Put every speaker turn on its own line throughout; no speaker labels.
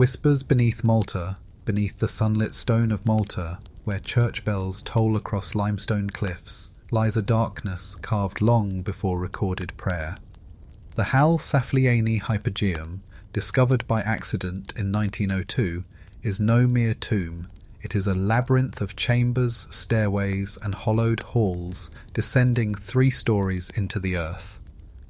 Whispers beneath Malta, beneath the sunlit stone of Malta, where church bells toll across limestone cliffs, lies a darkness carved long before recorded prayer. The Hal Saflieni Hypogeum, discovered by accident in 1902, is no mere tomb. It is a labyrinth of chambers, stairways, and hollowed halls descending 3 stories into the earth.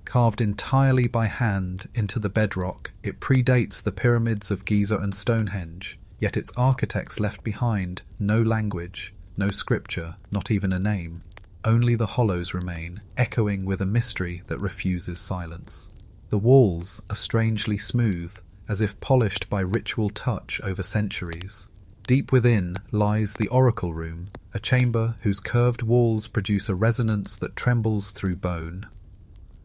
Carved entirely by hand into the bedrock, it predates the pyramids of Giza and Stonehenge, yet its architects left behind no language, no scripture, not even a name. Only the hollows remain, echoing with a mystery that refuses silence. The walls are strangely smooth, as if polished by ritual touch over centuries. Deep within lies the oracle room, a chamber whose curved walls produce a resonance that trembles through bone.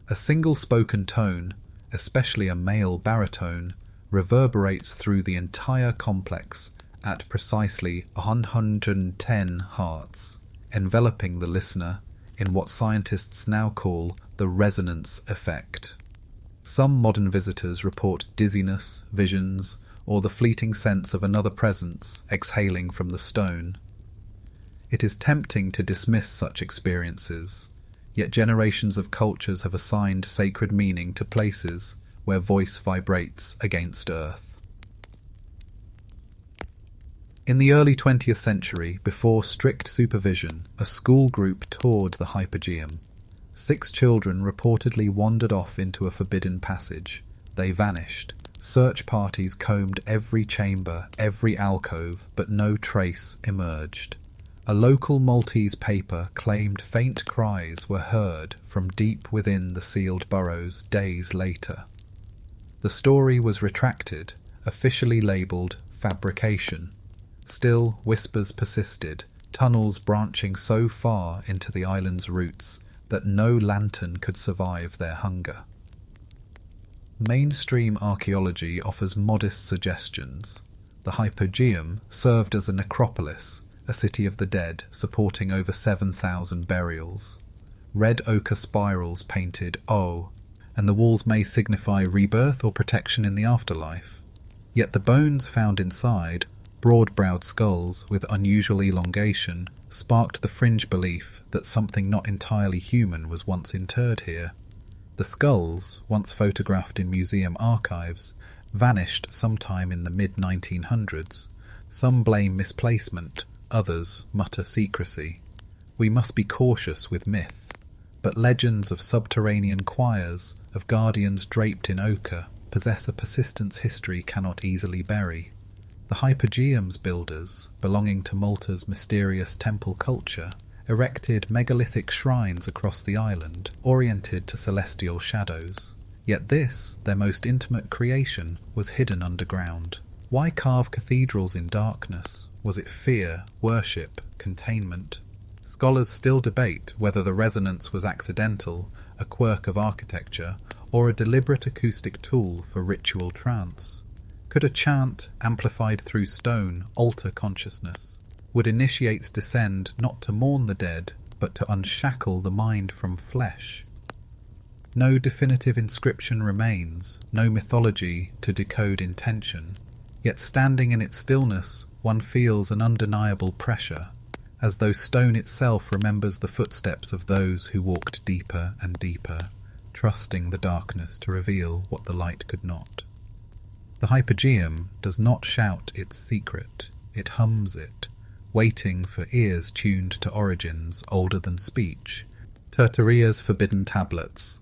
A single spoken tone, especially a male baritone, reverberates through the entire complex at precisely 110 hertz, enveloping the listener in what scientists now call the resonance effect. Some modern visitors report dizziness, visions, or the fleeting sense of another presence exhaling from the stone. It is tempting to dismiss such experiences, yet generations of cultures have assigned sacred meaning to places where voice vibrates against earth. In the early 20th century, before strict supervision, a school group toured the Hypogeum. 6 children reportedly wandered off into a forbidden passage. They vanished. Search parties combed every chamber, every alcove, but no trace emerged. A local Maltese paper claimed faint cries were heard from deep within the sealed burrows days later. The story was retracted, officially labelled fabrication. Still, whispers persisted, tunnels branching so far into the island's roots that no lantern could survive their hunger. Mainstream archaeology offers modest suggestions. The Hypogeum served as a necropolis, a city of the dead supporting over 7,000 burials. Red ochre spirals painted O, and the walls may signify rebirth or protection in the afterlife. Yet the bones found inside, broad-browed skulls with unusual elongation, sparked the fringe belief that something not entirely human was once interred here. The skulls, once photographed in museum archives, vanished sometime in the mid-1900s. Some blame misplacement, others mutter secrecy. We must be cautious with myth, but legends of subterranean choirs, of guardians draped in ochre, possess a persistence history cannot easily bury. The Hypogeum's builders, belonging to Malta's mysterious temple culture, erected megalithic shrines across the island, oriented to celestial shadows. Yet this, their most intimate creation, was hidden underground. Why carve cathedrals in darkness? Was it fear, worship, containment? Scholars still debate whether the resonance was accidental, a quirk of architecture, or a deliberate acoustic tool for ritual trance. Could a chant, amplified through stone, alter consciousness? Would initiates descend not to mourn the dead, but to unshackle the mind from flesh? No definitive inscription remains, no mythology to decode intention. Yet standing in its stillness, one feels an undeniable pressure, as though stone itself remembers the footsteps of those who walked deeper and deeper, trusting the darkness to reveal what the light could not. The Hypogeum does not shout its secret, it hums it, waiting for ears tuned to origins older than speech. Tartaria's forbidden tablets.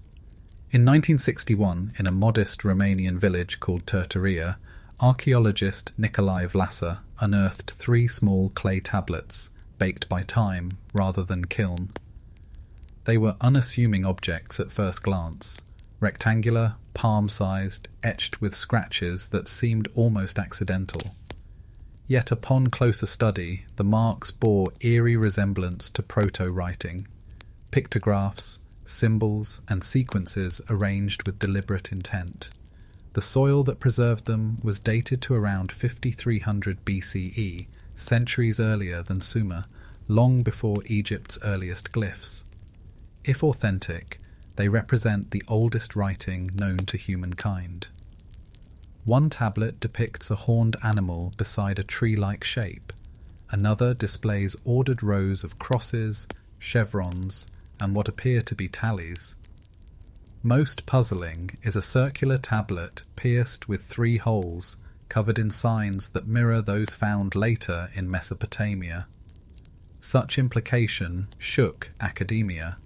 In 1961, in a modest Romanian village called Tartaria, archaeologist Nicolae Vlasa unearthed 3 small clay tablets, baked by time rather than kiln. They were unassuming objects at first glance, rectangular, palm-sized, etched with scratches that seemed almost accidental. Yet upon closer study, the marks bore eerie resemblance to proto-writing, pictographs, symbols, and sequences arranged with deliberate intent. The soil that preserved them was dated to around 5300 BCE, centuries earlier than Sumer, long before Egypt's earliest glyphs. If authentic, they represent the oldest writing known to humankind. One tablet depicts a horned animal beside a tree-like shape. Another displays ordered rows of crosses, chevrons, and what appear to be tallies. Most puzzling is a circular tablet pierced with 3 holes, covered in signs that mirror those found later in Mesopotamia. Such implication shook academia.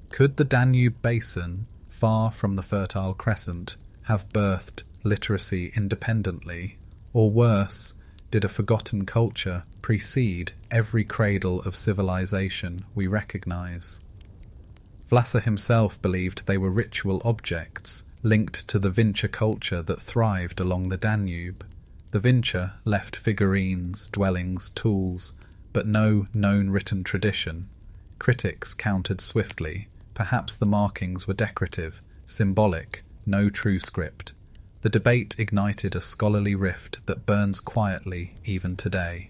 Could the Danube basin, far from the Fertile Crescent, have birthed literacy independently, or worse, did a forgotten culture precede every cradle of civilization we recognize? Vlasser himself believed they were ritual objects linked to the Vinča culture that thrived along the Danube. The Vinča left figurines, dwellings, tools, but no known written tradition. Critics countered swiftly. Perhaps the markings were decorative, symbolic, no true script. The debate ignited a scholarly rift that burns quietly even today.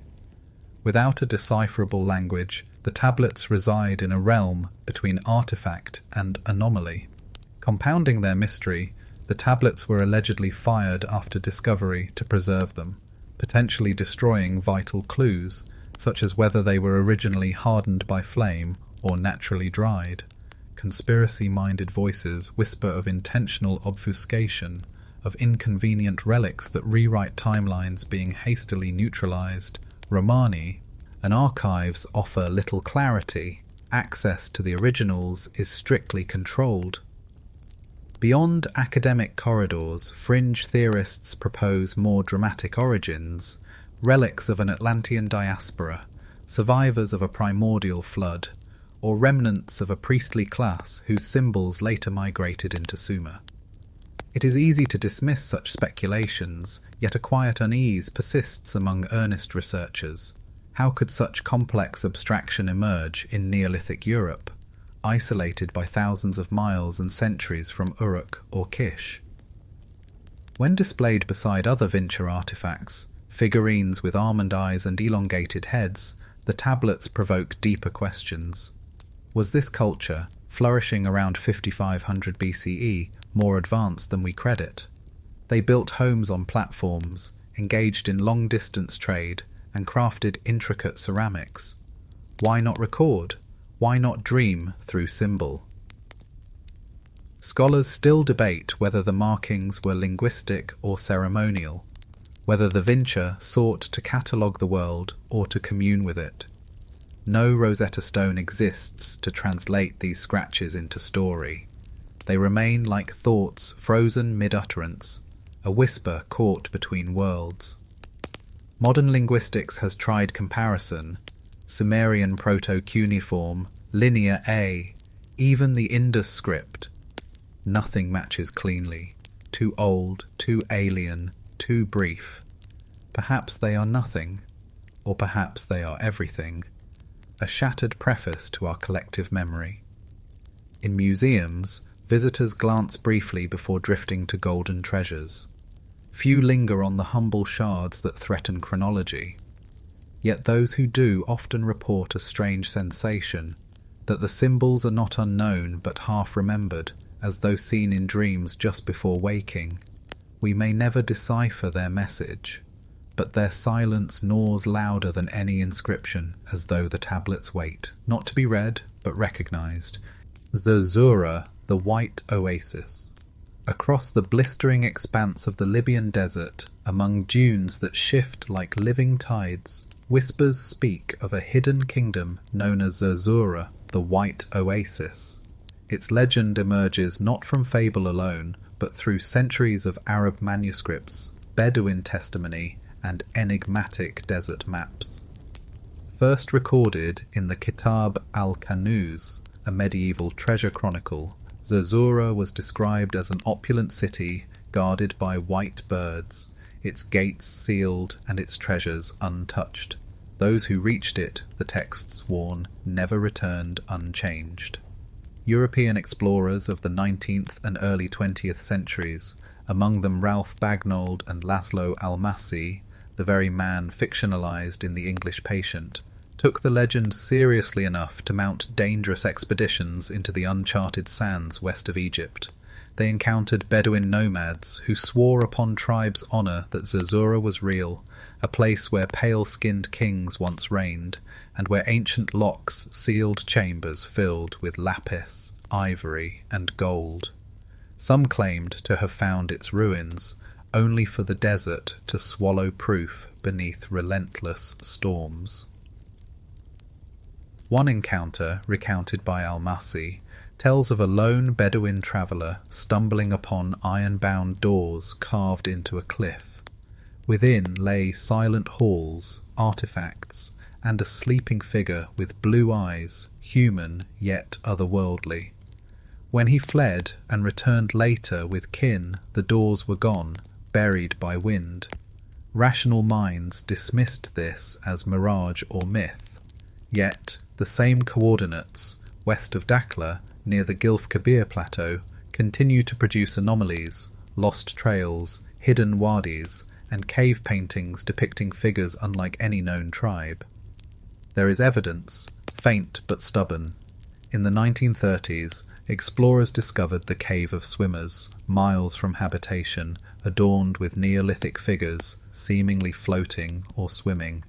Without a decipherable language, the tablets reside in a realm between artifact and anomaly. Compounding their mystery, the tablets were allegedly fired after discovery to preserve them, potentially destroying vital clues, such as whether they were originally hardened by flame or naturally dried. Conspiracy-minded voices whisper of intentional obfuscation, of inconvenient relics that rewrite timelines being hastily neutralized. Romani and archives offer little clarity. Access to the originals is strictly controlled. Beyond academic corridors, fringe theorists propose more dramatic origins, relics of an Atlantean diaspora, survivors of a primordial flood, or remnants of a priestly class whose symbols later migrated into Sumer. It is easy to dismiss such speculations, yet a quiet unease persists among earnest researchers. How could such complex abstraction emerge in Neolithic Europe, isolated by thousands of miles and centuries from Uruk or Kish? When displayed beside other Vinča artifacts, figurines with almond eyes and elongated heads, the tablets provoke deeper questions. Was this culture, flourishing around 5500 BCE, more advanced than we credit? They built homes on platforms, engaged in long-distance trade, and crafted intricate ceramics. Why not record? Why not dream through symbol? Scholars still debate whether the markings were linguistic or ceremonial, whether the Vinča sought to catalogue the world or to commune with it. No Rosetta Stone exists to translate these scratches into story. They remain like thoughts frozen mid-utterance, a whisper caught between worlds. Modern linguistics has tried comparison, Sumerian proto-cuneiform, Linear A, even the Indus script. Nothing matches cleanly. Too old, too alien, too brief. Perhaps they are nothing, or perhaps they are everything. A shattered preface to our collective memory. In museums, visitors glance briefly before drifting to golden treasures. Few linger on the humble shards that threaten chronology. Yet those who do often report a strange sensation, that the symbols are not unknown but half-remembered, as though seen in dreams just before waking. We may never decipher their message, but their silence gnaws louder than any inscription, as though the tablets wait, not to be read, but recognized. Zerzura, the White Oasis. Across the blistering expanse of the Libyan desert, among dunes that shift like living tides, whispers speak of a hidden kingdom known as Zerzura, the White Oasis. Its legend emerges not from fable alone, but through centuries of Arab manuscripts, Bedouin testimony, and enigmatic desert maps. First recorded in the Kitab al-Kanuz, a medieval treasure chronicle, Zerzura was described as an opulent city guarded by white birds, its gates sealed and its treasures untouched. Those who reached it, the texts warn, never returned unchanged. European explorers of the 19th and early 20th centuries, among them Ralph Bagnold and Laszlo Almasi, the very man fictionalized in The English Patient, took the legend seriously enough to mount dangerous expeditions into the uncharted sands west of Egypt. They encountered Bedouin nomads who swore upon tribes' honour that Zerzura was real, a place where pale-skinned kings once reigned, and where ancient locks sealed chambers filled with lapis, ivory, and gold. Some claimed to have found its ruins, only for the desert to swallow proof beneath relentless storms. One encounter, recounted by Al-Masi, tells of a lone Bedouin traveller stumbling upon iron-bound doors carved into a cliff. Within lay silent halls, artifacts, and a sleeping figure with blue eyes, human yet otherworldly. When he fled and returned later with kin, the doors were gone, buried by wind. Rational minds dismissed this as mirage or myth. Yet the same coordinates, west of Dakhla, near the Gilf Kabir Plateau, continue to produce anomalies, lost trails, hidden wadis, and cave paintings depicting figures unlike any known tribe. There is evidence, faint but stubborn. In the 1930s, explorers discovered the Cave of Swimmers, miles from habitation, adorned with Neolithic figures, seemingly floating or swimming.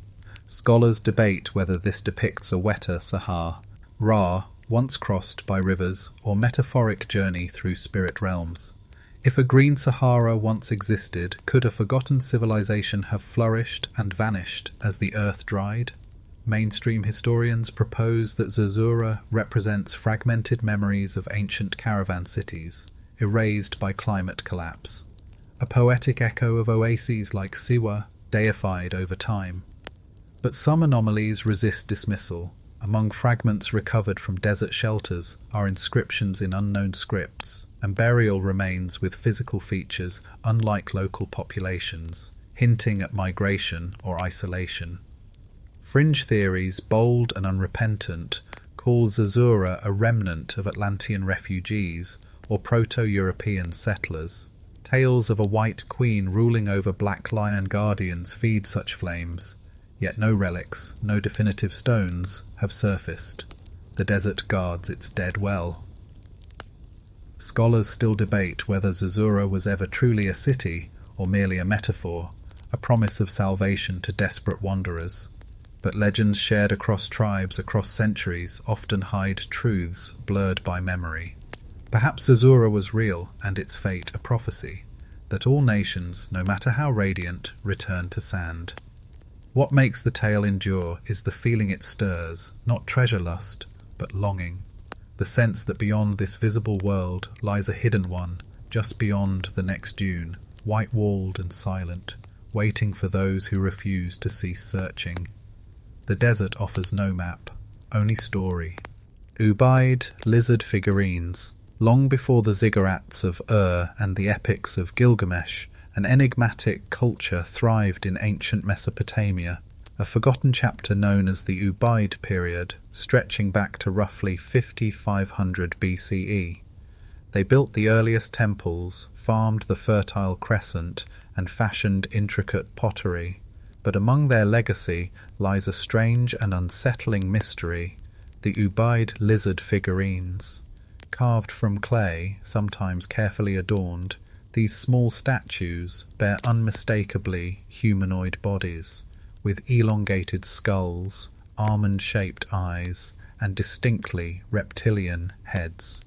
Scholars debate whether this depicts a wetter Sahar, Ra, once crossed by rivers, or metaphoric journey through spirit realms. If a green Sahara once existed, could a forgotten civilization have flourished and vanished as the earth dried? Mainstream historians propose that Zerzura represents fragmented memories of ancient caravan cities, erased by climate collapse. A poetic echo of oases like Siwa, deified over time. But some anomalies resist dismissal. Among fragments recovered from desert shelters are inscriptions in unknown scripts, and burial remains with physical features unlike local populations, hinting at migration or isolation. Fringe theories, bold and unrepentant, call Zerzura a remnant of Atlantean refugees or Proto-European settlers. Tales of a white queen ruling over black lion guardians feed such flames, yet no relics, no definitive stones, have surfaced. The desert guards its dead well. Scholars still debate whether Zerzura was ever truly a city or merely a metaphor, a promise of salvation to desperate wanderers. But legends shared across tribes across centuries often hide truths blurred by memory. Perhaps Zerzura was real and its fate a prophecy, that all nations, no matter how radiant, return to sand. What makes the tale endure is the feeling it stirs, not treasure lust, but longing. The sense that beyond this visible world lies a hidden one, just beyond the next dune, white-walled and silent, waiting for those who refuse to cease searching. The desert offers no map, only story. Ubaid, lizard figurines. Long before the ziggurats of and the epics of Gilgamesh, an enigmatic culture thrived in ancient Mesopotamia, a forgotten chapter known as the Ubaid period, stretching back to roughly 5500 BCE. They built the earliest temples, farmed the Fertile Crescent, and fashioned intricate pottery. But among their legacy lies a strange and unsettling mystery, the Ubaid lizard figurines. Carved from clay, sometimes carefully adorned, these small statues bear unmistakably humanoid bodies, with elongated skulls, almond-shaped eyes, and distinctly reptilian heads.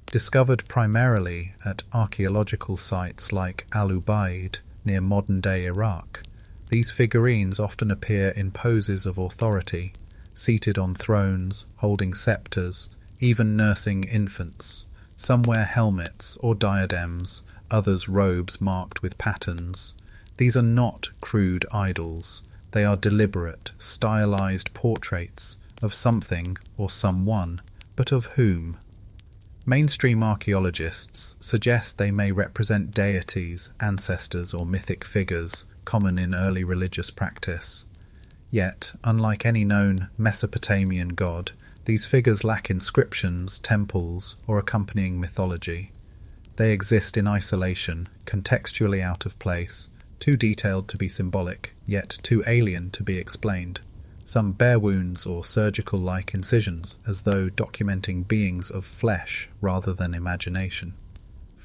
Discovered primarily at archaeological sites like Al-Ubaid, near modern-day Iraq, these figurines often appear in poses of authority, seated on thrones, holding sceptres, even nursing infants. Some wear helmets or diadems, others robes marked with patterns. These are not crude idols. They are deliberate, stylized portraits of something or someone, but of whom? Mainstream archaeologists suggest they may represent deities, ancestors, or mythic figures common in early religious practice. Yet, unlike any known Mesopotamian god, these figures lack inscriptions, temples, or accompanying mythology. They exist in isolation, contextually out of place, too detailed to be symbolic, yet too alien to be explained. Some bear wounds or surgical-like incisions, as though documenting beings of flesh rather than imagination.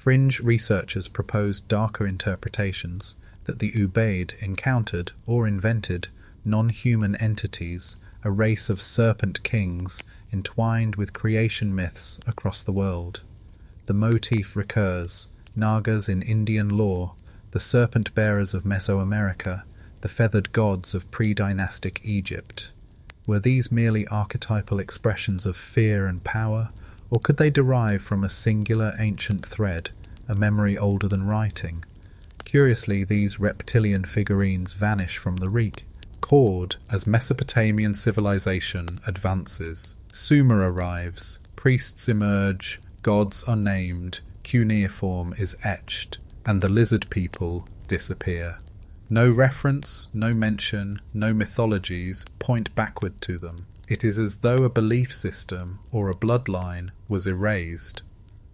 Fringe researchers proposed darker interpretations that the Ubaid encountered or invented non-human entities, a race of serpent kings entwined with creation myths across the world. The motif recurs: Nagas in Indian lore, the serpent bearers of Mesoamerica, the feathered gods of pre-dynastic Egypt. Were these merely archetypal expressions of fear and power, or could they derive from a singular ancient thread, a memory older than writing? Curiously, these reptilian figurines vanish from the record as Mesopotamian civilization advances. Sumer arrives, priests emerge, gods are named, cuneiform is etched, and the lizard people disappear. No reference, no mention, no mythologies point backward to them. It is as though a belief system or a bloodline was erased.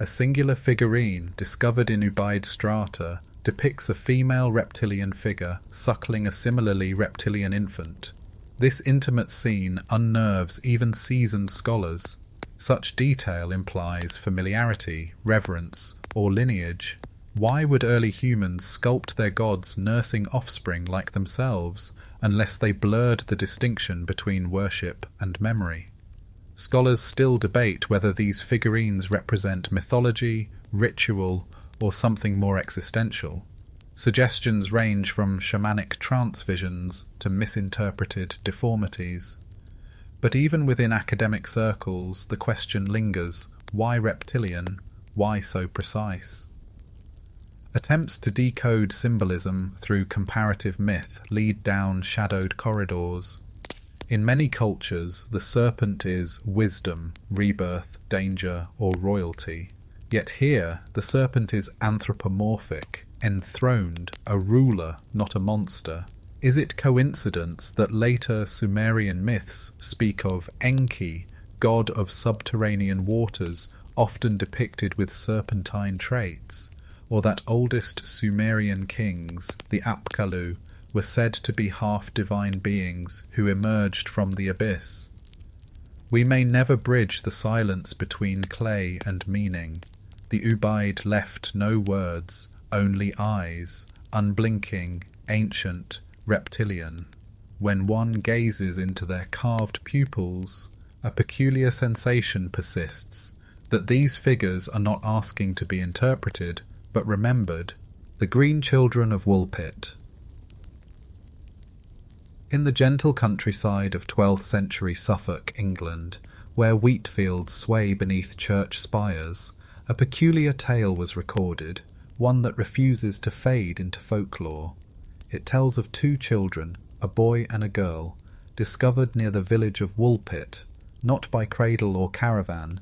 A singular figurine discovered in Ubaid strata depicts a female reptilian figure suckling a similarly reptilian infant. This intimate scene unnerves even seasoned scholars. Such detail implies familiarity, reverence, or lineage. Why would early humans sculpt their gods nursing offspring like themselves, unless they blurred the distinction between worship and memory? Scholars still debate whether these figurines represent mythology, ritual, or something more existential. Suggestions range from shamanic trance visions to misinterpreted deformities. But even within academic circles, the question lingers: why reptilian? Why so precise? Attempts to decode symbolism through comparative myth lead down shadowed corridors. In many cultures, the serpent is wisdom, rebirth, danger, or royalty. Yet here, the serpent is anthropomorphic, enthroned, a ruler, not a monster. Is it coincidence that later Sumerian myths speak of Enki, god of subterranean waters, often depicted with serpentine traits? Or that oldest Sumerian kings, the Apkallu, were said to be half-divine beings who emerged from the abyss? We may never bridge the silence between clay and meaning. The Ubaid left no words, only eyes, unblinking, ancient, reptilian. When one gazes into their carved pupils, a peculiar sensation persists, that these figures are not asking to be interpreted, but remembered. The Green Children of Woolpit. In the gentle countryside of 12th century Suffolk, England, where wheat fields sway beneath church spires, a peculiar tale was recorded, one that refuses to fade into folklore. It tells of two children, a boy and a girl, discovered near the village of Woolpit, not by cradle or caravan,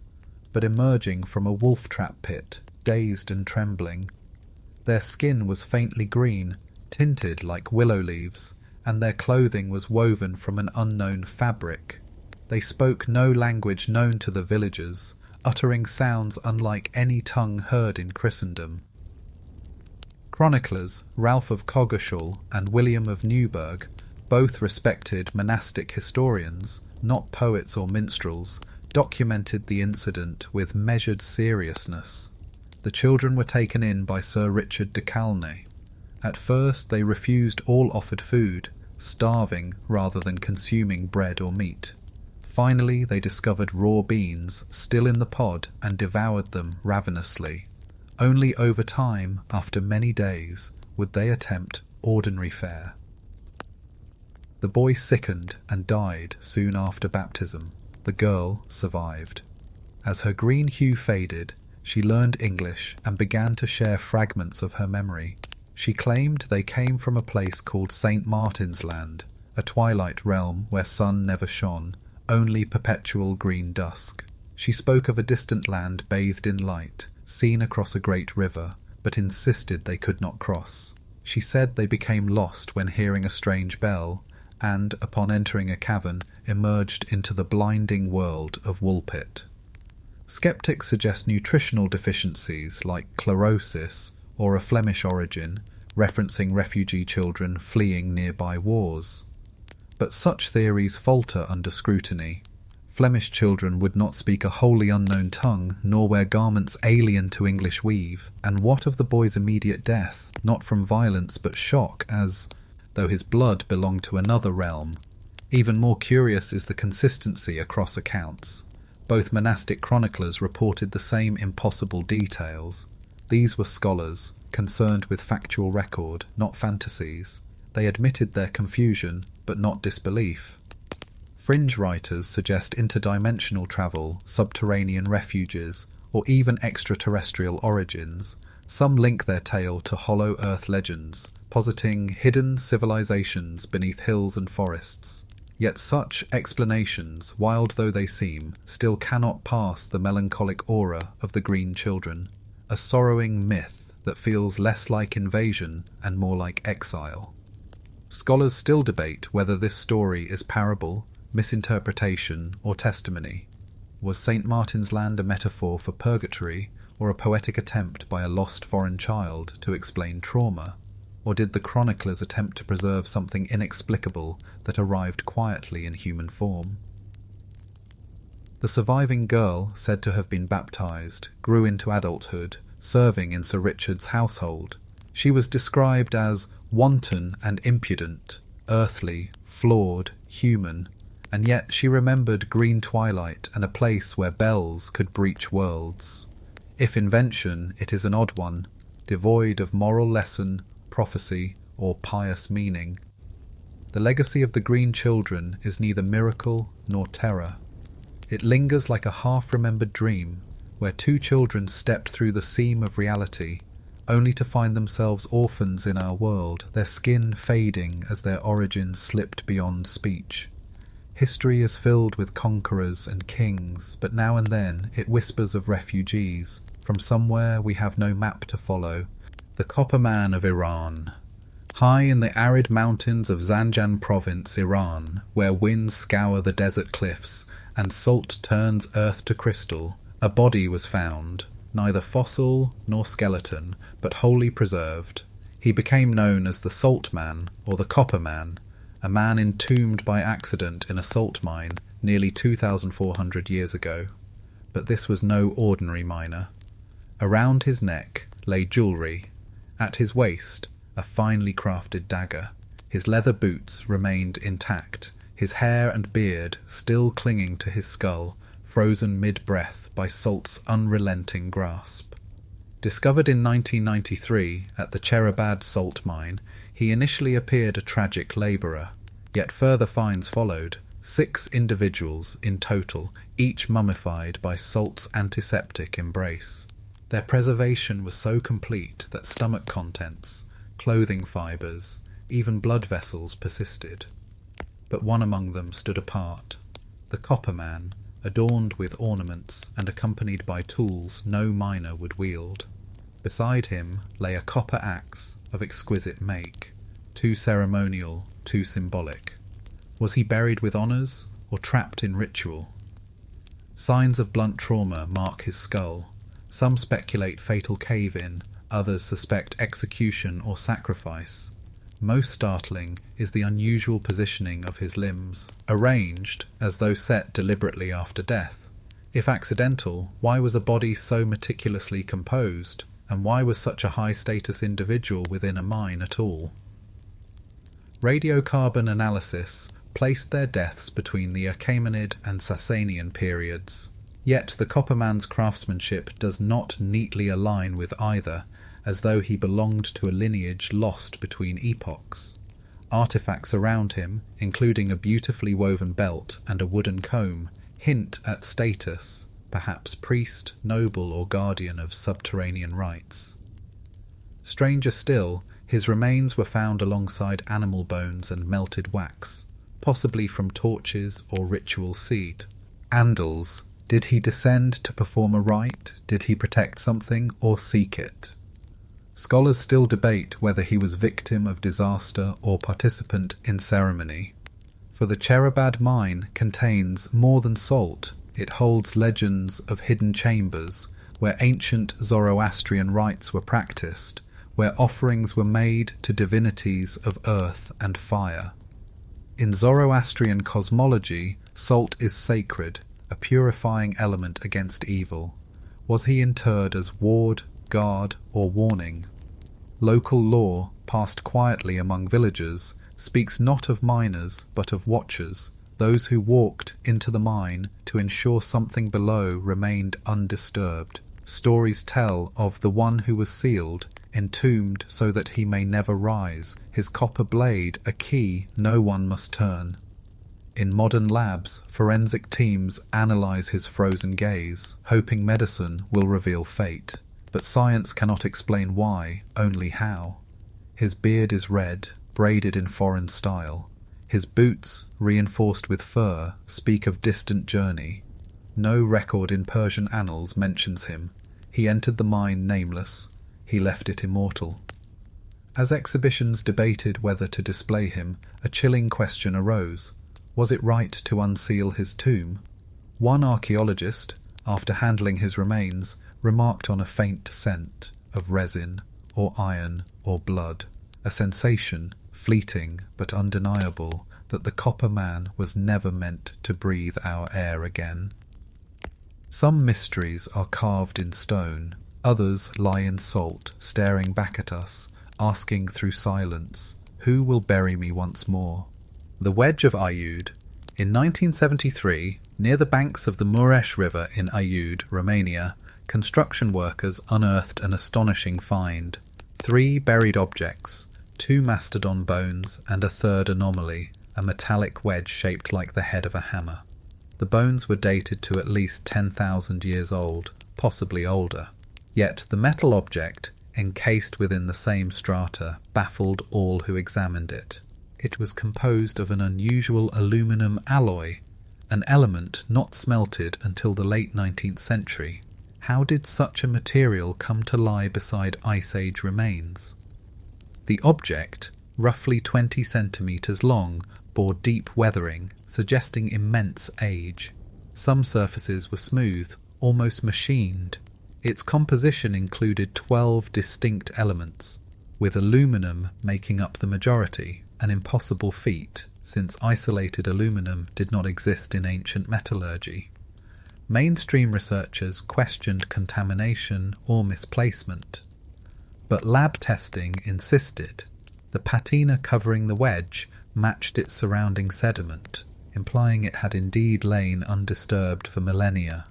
but emerging from a wolf trap pit, dazed and trembling. Their skin was faintly green, tinted like willow leaves, and their clothing was woven from an unknown fabric. They spoke no language known to the villagers, uttering sounds unlike any tongue heard in Christendom. Chroniclers Ralph of Coggeshall and William of Newburgh, both respected monastic historians, not poets or minstrels, documented the incident with measured seriousness. The children were taken in by Sir Richard de Calne. At first they refused all offered food, starving rather than consuming bread or meat. Finally they discovered raw beans still in the pod and devoured them ravenously. Only over time, after many days, would they attempt ordinary fare. The boy sickened and died soon after baptism. The girl survived. As her green hue faded, she learned English and began to share fragments of her memory. She claimed they came from a place called St. Martin's Land, a twilight realm where sun never shone, only perpetual green dusk. She spoke of a distant land bathed in light, seen across a great river, but insisted they could not cross. She said they became lost when hearing a strange bell, and, upon entering a cavern, emerged into the blinding world of Woolpit. Skeptics suggest nutritional deficiencies like chlorosis or a Flemish origin, referencing refugee children fleeing nearby wars. But such theories falter under scrutiny. Flemish children would not speak a wholly unknown tongue, nor wear garments alien to English weave. And what of the boy's immediate death? Not from violence but shock, as though his blood belonged to another realm. Even more curious is the consistency across accounts. Both monastic chroniclers reported the same impossible details. These were scholars, concerned with factual record, not fantasies. They admitted their confusion, but not disbelief. Fringe writers suggest interdimensional travel, subterranean refuges, or even extraterrestrial origins. Some link their tale to hollow earth legends, positing hidden civilizations beneath hills and forests. Yet such explanations, wild though they seem, still cannot pass the melancholic aura of the Green Children, a sorrowing myth that feels less like invasion and more like exile. Scholars still debate whether this story is parable, misinterpretation, or testimony. Was St. Martin's Land a metaphor for purgatory, or a poetic attempt by a lost foreign child to explain trauma? Or did the chroniclers attempt to preserve something inexplicable that arrived quietly in human form? The surviving girl, said to have been baptized, grew into adulthood, serving in Sir Richard's household. She was described as wanton and impudent, earthly, flawed, human, and yet she remembered green twilight and a place where bells could breach worlds. If invention, it is an odd one, devoid of moral lesson, prophecy, or pious meaning. The legacy of the Green Children is neither miracle nor terror. It lingers like a half-remembered dream, where two children stepped through the seam of reality, only to find themselves orphans in our world, their skin fading as their origins slipped beyond speech. History is filled with conquerors and kings, but now and then it whispers of refugees, from somewhere we have no map to follow. The Copper Man of Iran. High in the arid mountains of Zanjan province, Iran, where winds scour the desert cliffs and salt turns earth to crystal, a body was found, neither fossil nor skeleton, but wholly preserved. He became known as the Salt Man or the Copper Man, a man entombed by accident in a salt mine nearly 2,400 years ago. But this was no ordinary miner. Around his neck lay jewellery. At his waist, a finely crafted dagger. His leather boots remained intact, his hair and beard still clinging to his skull, frozen mid-breath by salt's unrelenting grasp. Discovered in 1993 at the Cherabad salt mine, he initially appeared a tragic labourer, yet further finds followed, 6 individuals in total, each mummified by salt's antiseptic embrace. Their preservation was so complete that stomach contents, clothing fibres, even blood vessels persisted. But one among them stood apart, the Copper Man, adorned with ornaments and accompanied by tools no miner would wield. Beside him lay a copper axe of exquisite make, too ceremonial, too symbolic. Was he buried with honours or trapped in ritual? Signs of blunt trauma mark his skull. Some speculate fatal cave-in, others suspect execution or sacrifice. Most startling is the unusual positioning of his limbs, arranged as though set deliberately after death. If accidental, why was a body so meticulously composed, and why was such a high-status individual within a mine at all? Radiocarbon analysis placed their deaths between the Achaemenid and Sasanian periods. Yet the Copper Man's craftsmanship does not neatly align with either, as though he belonged to a lineage lost between epochs. Artifacts around him, including a beautifully woven belt and a wooden comb, hint at status, perhaps priest, noble, or guardian of subterranean rites. Stranger still, his remains were found alongside animal bones and melted wax, possibly from torches or ritual seed. Andals. Did he descend to perform a rite? Did he protect something or seek it? Scholars still debate whether he was victim of disaster or participant in ceremony. For the Cherabad mine contains more than salt. It holds legends of hidden chambers where ancient Zoroastrian rites were practiced, where offerings were made to divinities of earth and fire. In Zoroastrian cosmology, Salt is sacred, a purifying element against evil. Was he interred as ward, guard, or warning? Local law, passed quietly among villagers, speaks not of miners but of watchers, those who walked into the mine to ensure something below remained undisturbed. Stories tell of the one who was sealed, entombed so that he may never rise, his copper blade a key no one must turn. In modern labs, forensic teams analyze his frozen gaze, hoping medicine will reveal fate. But science cannot explain why, only how. His beard is red, braided in foreign style. His boots, reinforced with fur, speak of distant journey. No record in Persian annals mentions him. He entered the mine nameless. He left it immortal. As exhibitions debated whether to display him, a chilling question arose. Was it right to unseal his tomb? One archaeologist, after handling his remains, remarked on a faint scent of resin or iron or blood, a sensation, fleeting but undeniable, that the copper man was never meant to breathe our air again. Some mysteries are carved in stone, others lie in salt, staring back at us, asking through silence, who will bury me once more? The Wedge of Aiud. In 1973, near the banks of the Mureș River in Aiud, Romania, construction workers unearthed an astonishing find. 3 buried objects, 2 mastodon bones and a third anomaly, a metallic wedge shaped like the head of a hammer. The bones were dated to at least 10,000 years old, possibly older. Yet the metal object, encased within the same strata, baffled all who examined it. It was composed of an unusual aluminum alloy, an element not smelted until the late 19th century. How did such a material come to lie beside Ice Age remains? The object, roughly 20 centimetres long, bore deep weathering, suggesting immense age. Some surfaces were smooth, almost machined. Its composition included 12 distinct elements, with aluminum making up the majority, an impossible feat, since isolated aluminum did not exist in ancient metallurgy. Mainstream researchers questioned contamination or misplacement, but lab testing insisted. The patina covering the wedge matched its surrounding sediment, implying it had indeed lain undisturbed for millennia.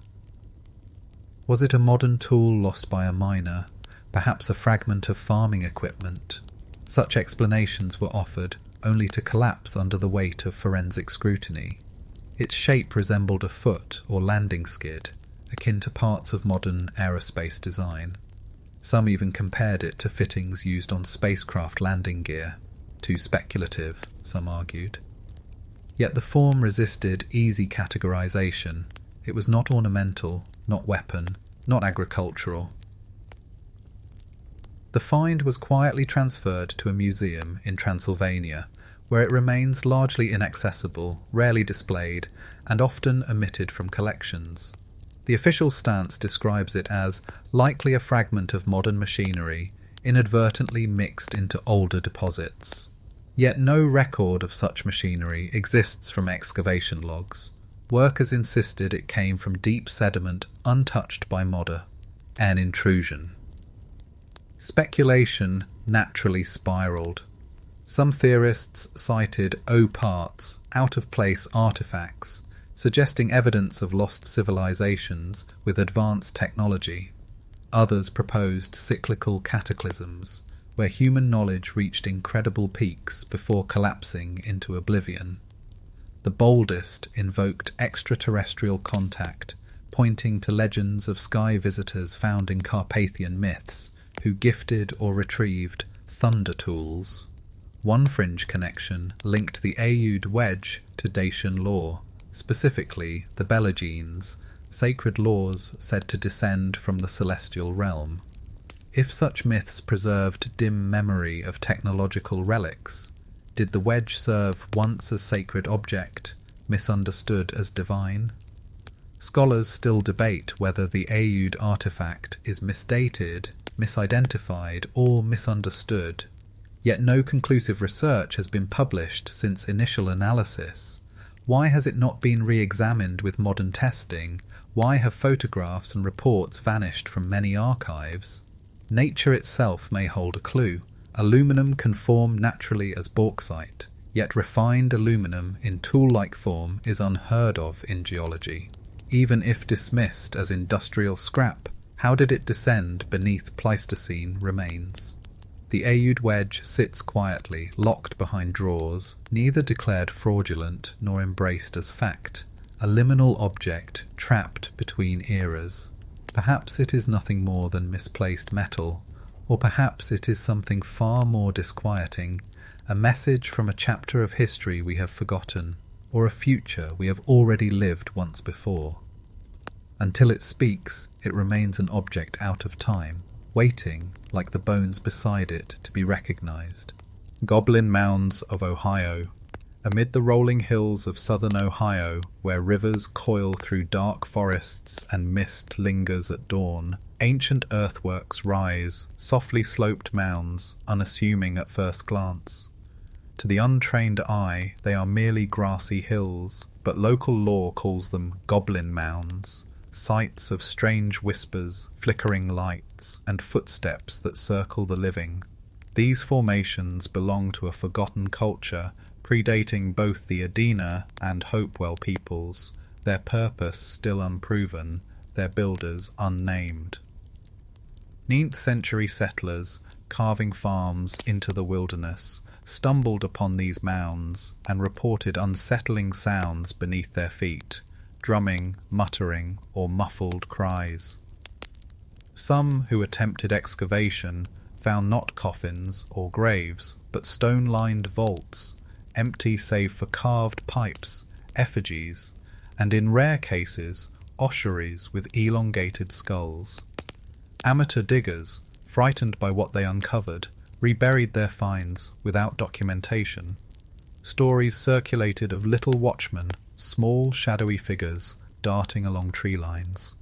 Was it a modern tool lost by a miner, perhaps a fragment of farming equipment? Such explanations were offered, only to collapse under the weight of forensic scrutiny. Its shape resembled a foot or landing skid, akin to parts of modern aerospace design. Some even compared it to fittings used on spacecraft landing gear. Too speculative, some argued. Yet the form resisted easy categorization. It was not ornamental, not weapon, not agricultural. The find was quietly transferred to a museum in Transylvania, where it remains largely inaccessible, rarely displayed, and often omitted from collections. The official stance describes it as likely a fragment of modern machinery, inadvertently mixed into older deposits. Yet no record of such machinery exists from excavation logs. Workers insisted it came from deep sediment untouched by modder, an intrusion. Speculation naturally spiraled. Some theorists cited O-parts, out-of-place artifacts, suggesting evidence of lost civilizations with advanced technology. Others proposed cyclical cataclysms, where human knowledge reached incredible peaks before collapsing into oblivion. The boldest invoked extraterrestrial contact, pointing to legends of sky visitors found in Carpathian myths, who gifted or retrieved thunder tools. One fringe connection linked the Aiud wedge to Dacian lore, specifically the Belagenes, sacred laws said to descend from the celestial realm. If such myths preserved dim memory of technological relics, did the wedge serve once as sacred object, misunderstood as divine? Scholars still debate whether the Aiud artifact is misdated, misidentified, or misunderstood. Yet no conclusive research has been published since initial analysis. Why has it not been re-examined with modern testing? Why have photographs and reports vanished from many archives? Nature itself may hold a clue. Aluminum can form naturally as bauxite, yet refined aluminum in tool-like form is unheard of in geology. Even if dismissed as industrial scrap, how did it descend beneath Pleistocene remains? The Aiud wedge sits quietly, locked behind drawers, neither declared fraudulent nor embraced as fact, a liminal object trapped between eras. Perhaps it is nothing more than misplaced metal, or perhaps it is something far more disquieting, a message from a chapter of history we have forgotten, or a future we have already lived once before. Until it speaks, it remains an object out of time, waiting, like the bones beside it, to be recognized. Goblin Mounds of Ohio. Amid the rolling hills of southern Ohio, where rivers coil through dark forests and mist lingers at dawn, ancient earthworks rise, softly sloped mounds, unassuming at first glance. To the untrained eye, they are merely grassy hills, but local lore calls them Goblin Mounds, sites of strange whispers, flickering lights, and footsteps that circle the living. These formations belong to a forgotten culture, predating both the Adena and Hopewell peoples, their purpose still unproven, their builders unnamed. 9th century settlers, carving farms into the wilderness, stumbled upon these mounds and reported unsettling sounds beneath their feet, drumming, muttering, or muffled cries. Some who attempted excavation found not coffins or graves, but stone-lined vaults, empty save for carved pipes, effigies, and in rare cases, ossuaries with elongated skulls. Amateur diggers, frightened by what they uncovered, reburied their finds without documentation. Stories circulated of little watchmen, small shadowy figures darting along tree lines.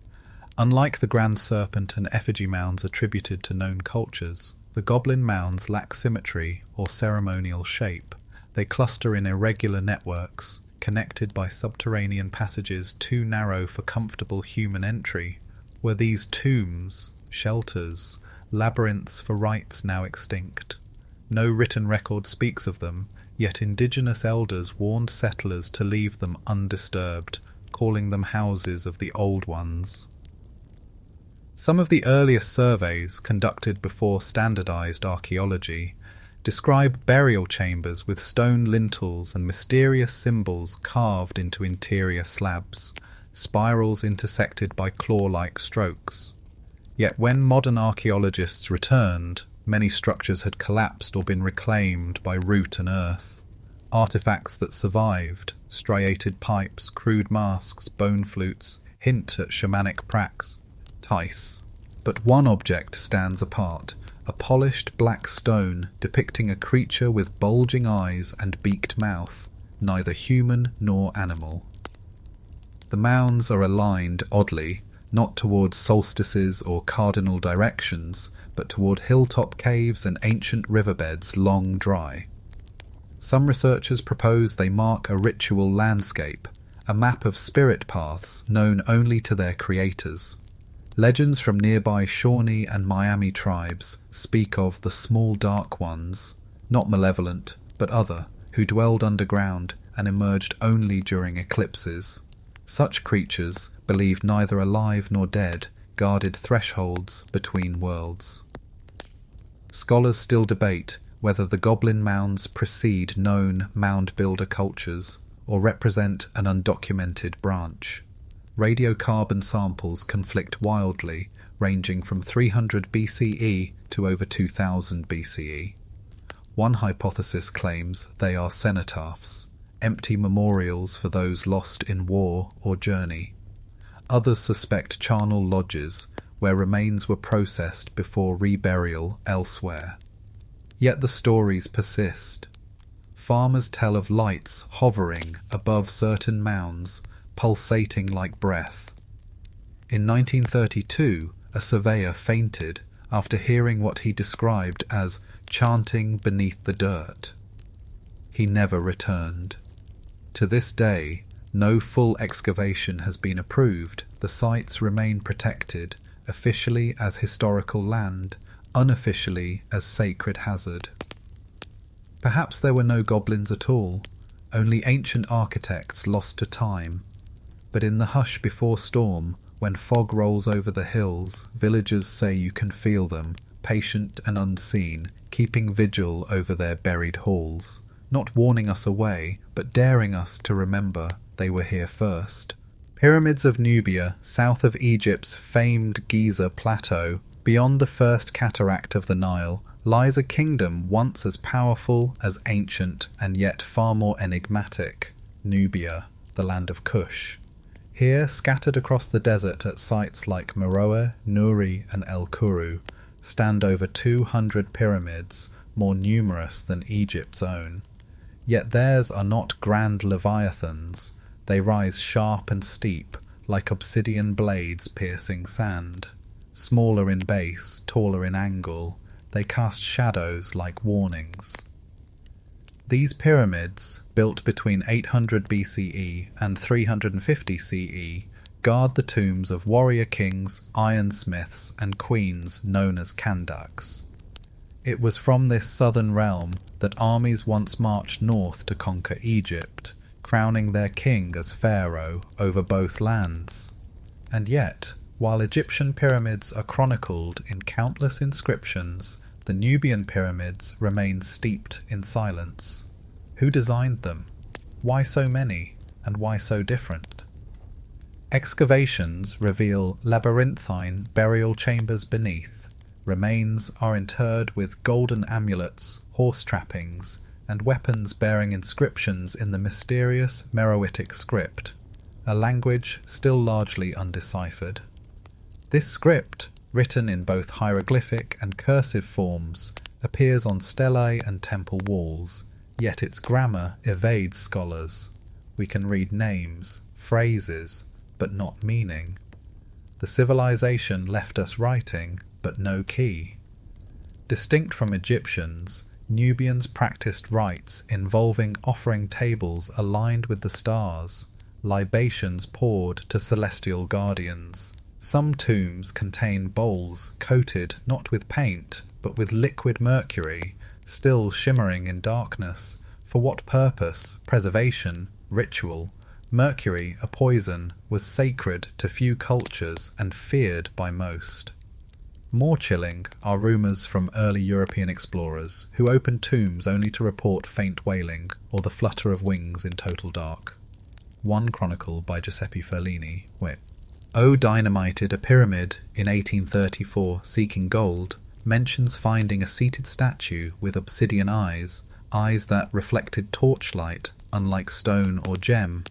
Unlike the grand serpent and effigy mounds attributed to known cultures, the goblin mounds lack symmetry or ceremonial shape. They cluster in irregular networks, connected by subterranean passages too narrow for comfortable human entry. Were these tombs, shelters, labyrinths for rites now extinct? No written record speaks of them, yet indigenous elders warned settlers to leave them undisturbed, calling them houses of the old ones. Some of the earliest surveys, conducted before standardized archaeology, describe burial chambers with stone lintels and mysterious symbols carved into interior slabs, spirals intersected by claw-like strokes. Yet when modern archaeologists returned, many structures had collapsed or been reclaimed by root and earth. Artifacts that survived, striated pipes, crude masks, bone flutes, hint at shamanic practice. But one object stands apart, a polished black stone depicting a creature with bulging eyes and beaked mouth, neither human nor animal. The mounds are aligned oddly, not towards solstices or cardinal directions, but toward hilltop caves and ancient riverbeds long dry. Some researchers propose they mark a ritual landscape, a map of spirit paths known only to their creators. Legends from nearby Shawnee and Miami tribes speak of the small dark ones, not malevolent, but other, who dwelled underground and emerged only during eclipses. Such creatures, believed neither alive nor dead, guarded thresholds between worlds. Scholars still debate whether the goblin mounds precede known mound-builder cultures or represent an undocumented branch. Radiocarbon samples conflict wildly, ranging from 300 BCE to over 2000 BCE. One hypothesis claims they are cenotaphs, empty memorials for those lost in war or journey. Others suspect charnel lodges, where remains were processed before reburial elsewhere. Yet the stories persist. Farmers tell of lights hovering above certain mounds, pulsating like breath. In 1932, a surveyor fainted after hearing what he described as chanting beneath the dirt. He never returned. To this day, no full excavation has been approved. The sites remain protected, officially as historical land, unofficially as sacred hazard. Perhaps there were no goblins at all, only ancient architects lost to time. But in the hush before storm, when fog rolls over the hills, villagers say you can feel them, patient and unseen, keeping vigil over their buried halls, not warning us away, but daring us to remember they were here first. Pyramids of Nubia, south of Egypt's famed Giza Plateau, beyond the first cataract of the Nile, lies a kingdom once as powerful, as ancient, and yet far more enigmatic, Nubia, the land of Kush. Here, scattered across the desert at sites like Meroe, Nuri, and El Kuru, stand over 200 pyramids, more numerous than Egypt's own. Yet theirs are not grand leviathans. They rise sharp and steep, like obsidian blades piercing sand. Smaller in base, taller in angle, they cast shadows like warnings. These pyramids, built between 800 BCE and 350 CE, guard the tombs of warrior kings, ironsmiths, and queens known as Kandaks. It was from this southern realm that armies once marched north to conquer Egypt, crowning their king as pharaoh over both lands. And yet, while Egyptian pyramids are chronicled in countless inscriptions, the Nubian pyramids remain steeped in silence. Who designed them? Why so many, and why so different? Excavations reveal labyrinthine burial chambers beneath. Remains are interred with golden amulets, horse trappings, and weapons bearing inscriptions in the mysterious Meroitic script, a language still largely undeciphered. This script, written in both hieroglyphic and cursive forms, appears on stelae and temple walls, yet its grammar evades scholars. We can read names, phrases, but not meaning. The civilization left us writing, but no key. Distinct from Egyptians, Nubians practiced rites involving offering tables aligned with the stars, libations poured to celestial guardians. Some tombs contain bowls coated not with paint, but with liquid mercury, still shimmering in darkness. For what purpose? Preservation? Ritual? Mercury, a poison, was sacred to few cultures and feared by most. More chilling are rumours from early European explorers who opened tombs only to report faint wailing or the flutter of wings in total dark. One chronicle by Giuseppe Ferlini, where O dynamited a pyramid in 1834 seeking gold, mentions finding a seated statue with obsidian eyes that reflected torchlight, unlike stone or gem.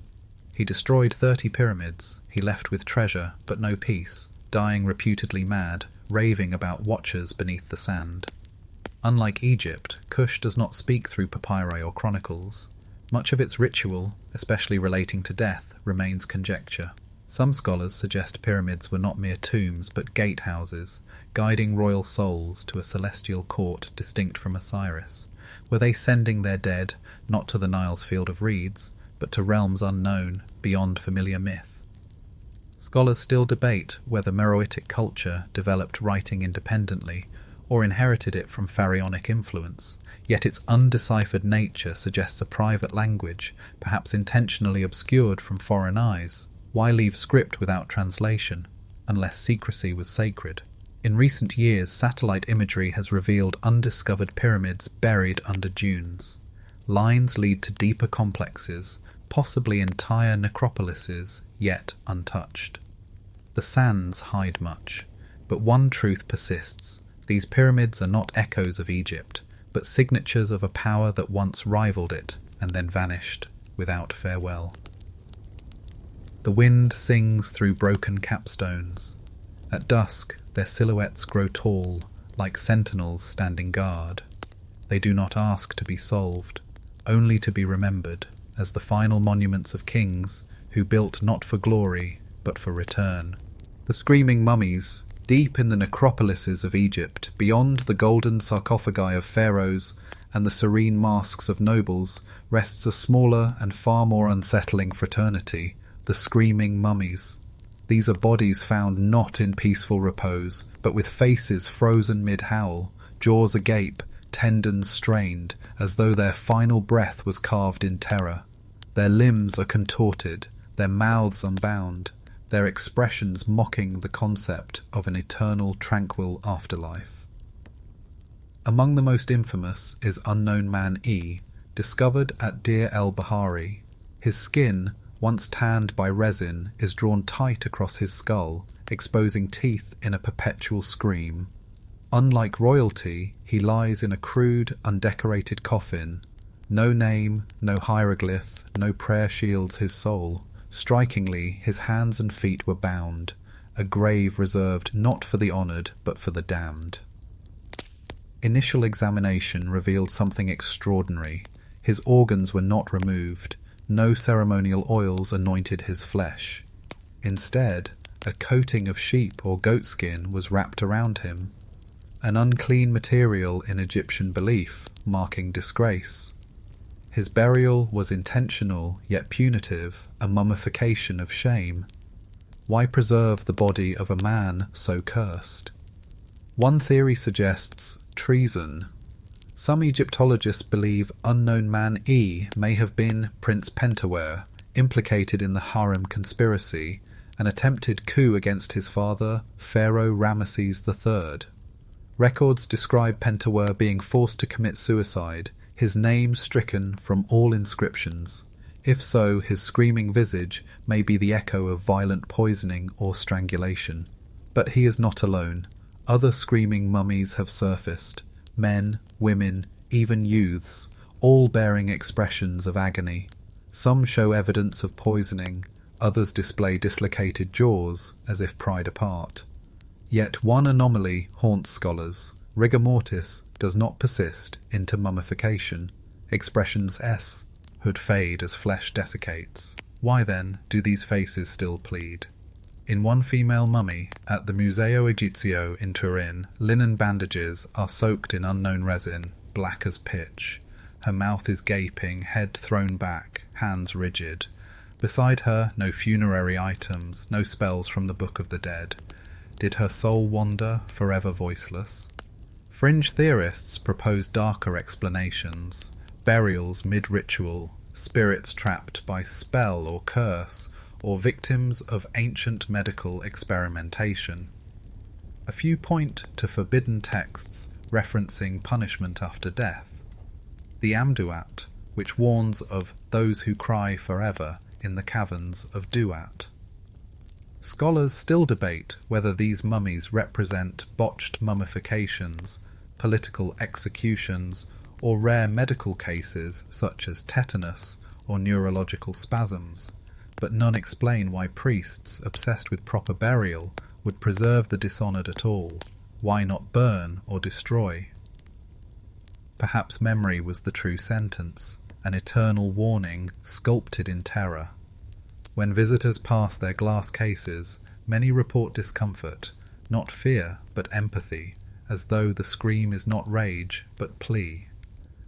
He destroyed 30 pyramids. He left with treasure, but no peace, dying reputedly mad, raving about watchers beneath the sand. Unlike Egypt, Kush does not speak through papyri or chronicles. Much of its ritual, especially relating to death, remains conjecture. Some scholars suggest pyramids were not mere tombs but gatehouses, guiding royal souls to a celestial court distinct from Osiris. Were they sending their dead, not to the Nile's field of reeds, but to realms unknown, beyond familiar myth? Scholars still debate whether Meroitic culture developed writing independently, or inherited it from pharaonic influence, yet its undeciphered nature suggests a private language, perhaps intentionally obscured from foreign eyes. Why leave script without translation, unless secrecy was sacred? In recent years, satellite imagery has revealed undiscovered pyramids buried under dunes. Lines lead to deeper complexes, possibly entire necropolises, yet untouched. The sands hide much, but one truth persists. These pyramids are not echoes of Egypt, but signatures of a power that once rivaled it and then vanished without farewell. The wind sings through broken capstones. At dusk, their silhouettes grow tall, like sentinels standing guard. They do not ask to be solved, only to be remembered as the final monuments of kings who built not for glory, but for return. The screaming mummies, deep in the necropolises of Egypt, beyond the golden sarcophagi of pharaohs and the serene masks of nobles, rests a smaller and far more unsettling fraternity, the screaming mummies. These are bodies found not in peaceful repose, but with faces frozen mid-howl, jaws agape, tendons strained, as though their final breath was carved in terror. Their limbs are contorted, their mouths unbound, their expressions mocking the concept of an eternal, tranquil afterlife. Among the most infamous is Unknown Man E, discovered at Deir el-Bahari. His skin, once tanned by resin, is drawn tight across his skull, exposing teeth in a perpetual scream. Unlike royalty, he lies in a crude, undecorated coffin. No name, no hieroglyph, no prayer shields his soul. Strikingly, his hands and feet were bound, a grave reserved not for the honoured but for the damned. Initial examination revealed something extraordinary. His organs were not removed. No ceremonial oils anointed his flesh. Instead, a coating of sheep or goat skin was wrapped around him, an unclean material in Egyptian belief, marking disgrace. His burial was intentional yet punitive, a mummification of shame. Why preserve the body of a man so cursed? One theory suggests treason. Some Egyptologists believe Unknown Man E may have been Prince Pentawere, implicated in the harem conspiracy, an attempted coup against his father, Pharaoh Ramesses III. Records describe Pentawere being forced to commit suicide, his name stricken from all inscriptions. If so, his screaming visage may be the echo of violent poisoning or strangulation. But he is not alone. Other screaming mummies have surfaced. Men, women, even youths, all bearing expressions of agony. Some show evidence of poisoning, others display dislocated jaws as if pried apart. Yet one anomaly haunts scholars. Rigor mortis does not persist into mummification. Expressions hood fade as flesh desiccates. Why then do these faces still plead? In one female mummy at the Museo Egizio in Turin, linen bandages are soaked in unknown resin, black as pitch. Her mouth is gaping, head thrown back, hands rigid. Beside her, no funerary items, no spells from the Book of the Dead. Did her soul wander, forever voiceless? Fringe theorists propose darker explanations. Burials mid-ritual, spirits trapped by spell or curse, or victims of ancient medical experimentation. A few point to forbidden texts referencing punishment after death. The Amduat, which warns of those who cry forever in the caverns of Duat. Scholars still debate whether these mummies represent botched mummifications, political executions, or rare medical cases such as tetanus or neurological spasms, but none explain why priests obsessed with proper burial would preserve the dishonoured at all. Why not burn or destroy? Perhaps memory was the true sentence, an eternal warning sculpted in terror. When visitors pass their glass cases, many report discomfort, not fear but empathy, as though the scream is not rage but plea.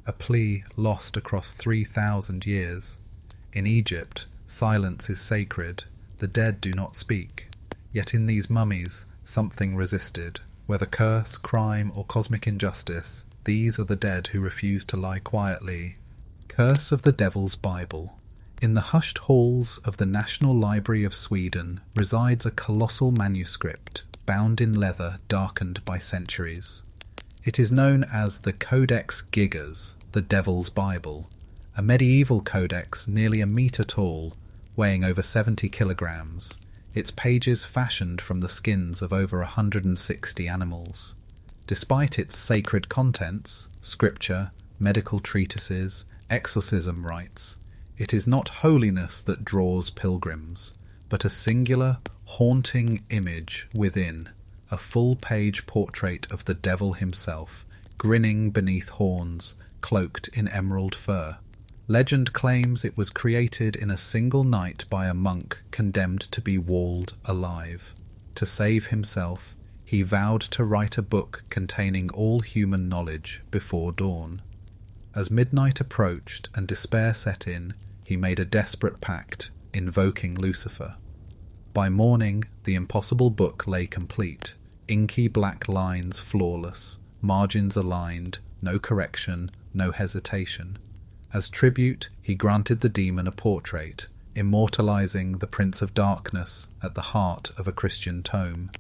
A plea lost across 3,000 years. In Egypt, silence is sacred, the dead do not speak. Yet in these mummies, something resisted. Whether curse, crime, or cosmic injustice, these are the dead who refuse to lie quietly. Curse of the Devil's Bible. In the hushed halls of the National Library of Sweden resides a colossal manuscript, bound in leather darkened by centuries. It is known as the Codex Gigas, the Devil's Bible, a medieval codex nearly a metre tall, weighing over 70 kilograms, its pages fashioned from the skins of over 160 animals. Despite its sacred contents, scripture, medical treatises, exorcism rites, it is not holiness that draws pilgrims, but a singular, haunting image within, a full-page portrait of the devil himself, grinning beneath horns, cloaked in emerald fur. Legend claims it was created in a single night by a monk condemned to be walled alive. To save himself, he vowed to write a book containing all human knowledge before dawn. As midnight approached and despair set in, he made a desperate pact, invoking Lucifer. By morning, the impossible book lay complete, inky black lines flawless, margins aligned, no correction, no hesitation. As tribute, he granted the demon a portrait, immortalizing the Prince of Darkness at the heart of a Christian tome.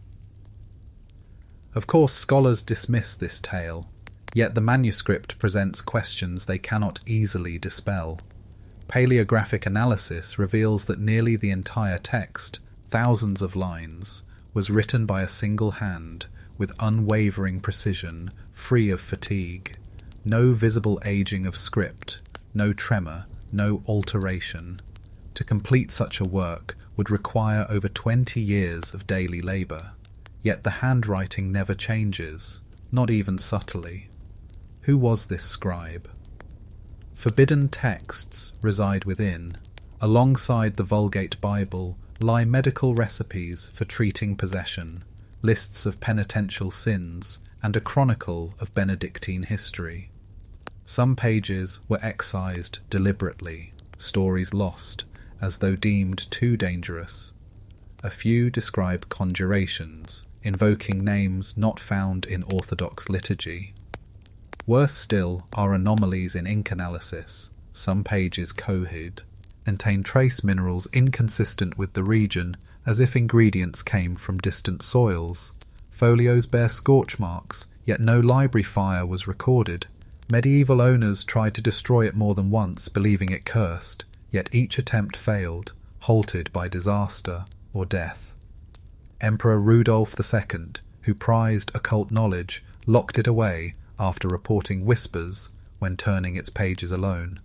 Of course, scholars dismiss this tale, yet the manuscript presents questions they cannot easily dispel. Paleographic analysis reveals that nearly the entire text, thousands of lines, was written by a single hand, with unwavering precision, free of fatigue. No visible aging of script, no tremor, no alteration. To complete such a work would require over 20 years of daily labour. Yet the handwriting never changes, not even subtly. Who was this scribe? Forbidden texts reside within. Alongside the Vulgate Bible lie medical recipes for treating possession, lists of penitential sins, and a chronicle of Benedictine history. Some pages were excised deliberately, stories lost, as though deemed too dangerous. A few describe conjurations, invoking names not found in orthodox liturgy. Worse still are anomalies in ink analysis. Some pages cohid, contain trace minerals inconsistent with the region, as if ingredients came from distant soils. Folios bear scorch marks, yet no library fire was recorded. Medieval owners tried to destroy it more than once, believing it cursed, yet each attempt failed, halted by disaster or death. Emperor Rudolph II, who prized occult knowledge, locked it away after reporting whispers when turning its pages alone.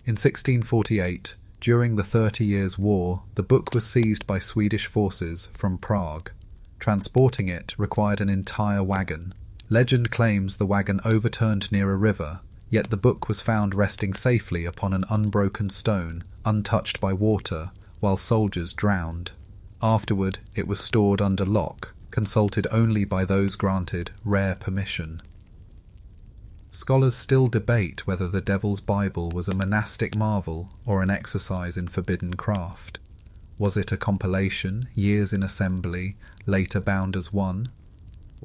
In 1648, during the 30 Years' War, the book was seized by Swedish forces from Prague. Transporting it required an entire wagon. Legend claims the wagon overturned near a river, yet the book was found resting safely upon an unbroken stone, untouched by water, while soldiers drowned. Afterward, it was stored under lock, consulted only by those granted rare permission. Scholars still debate whether the Devil's Bible was a monastic marvel or an exercise in forbidden craft. Was it a compilation, years in assembly, later bound as one?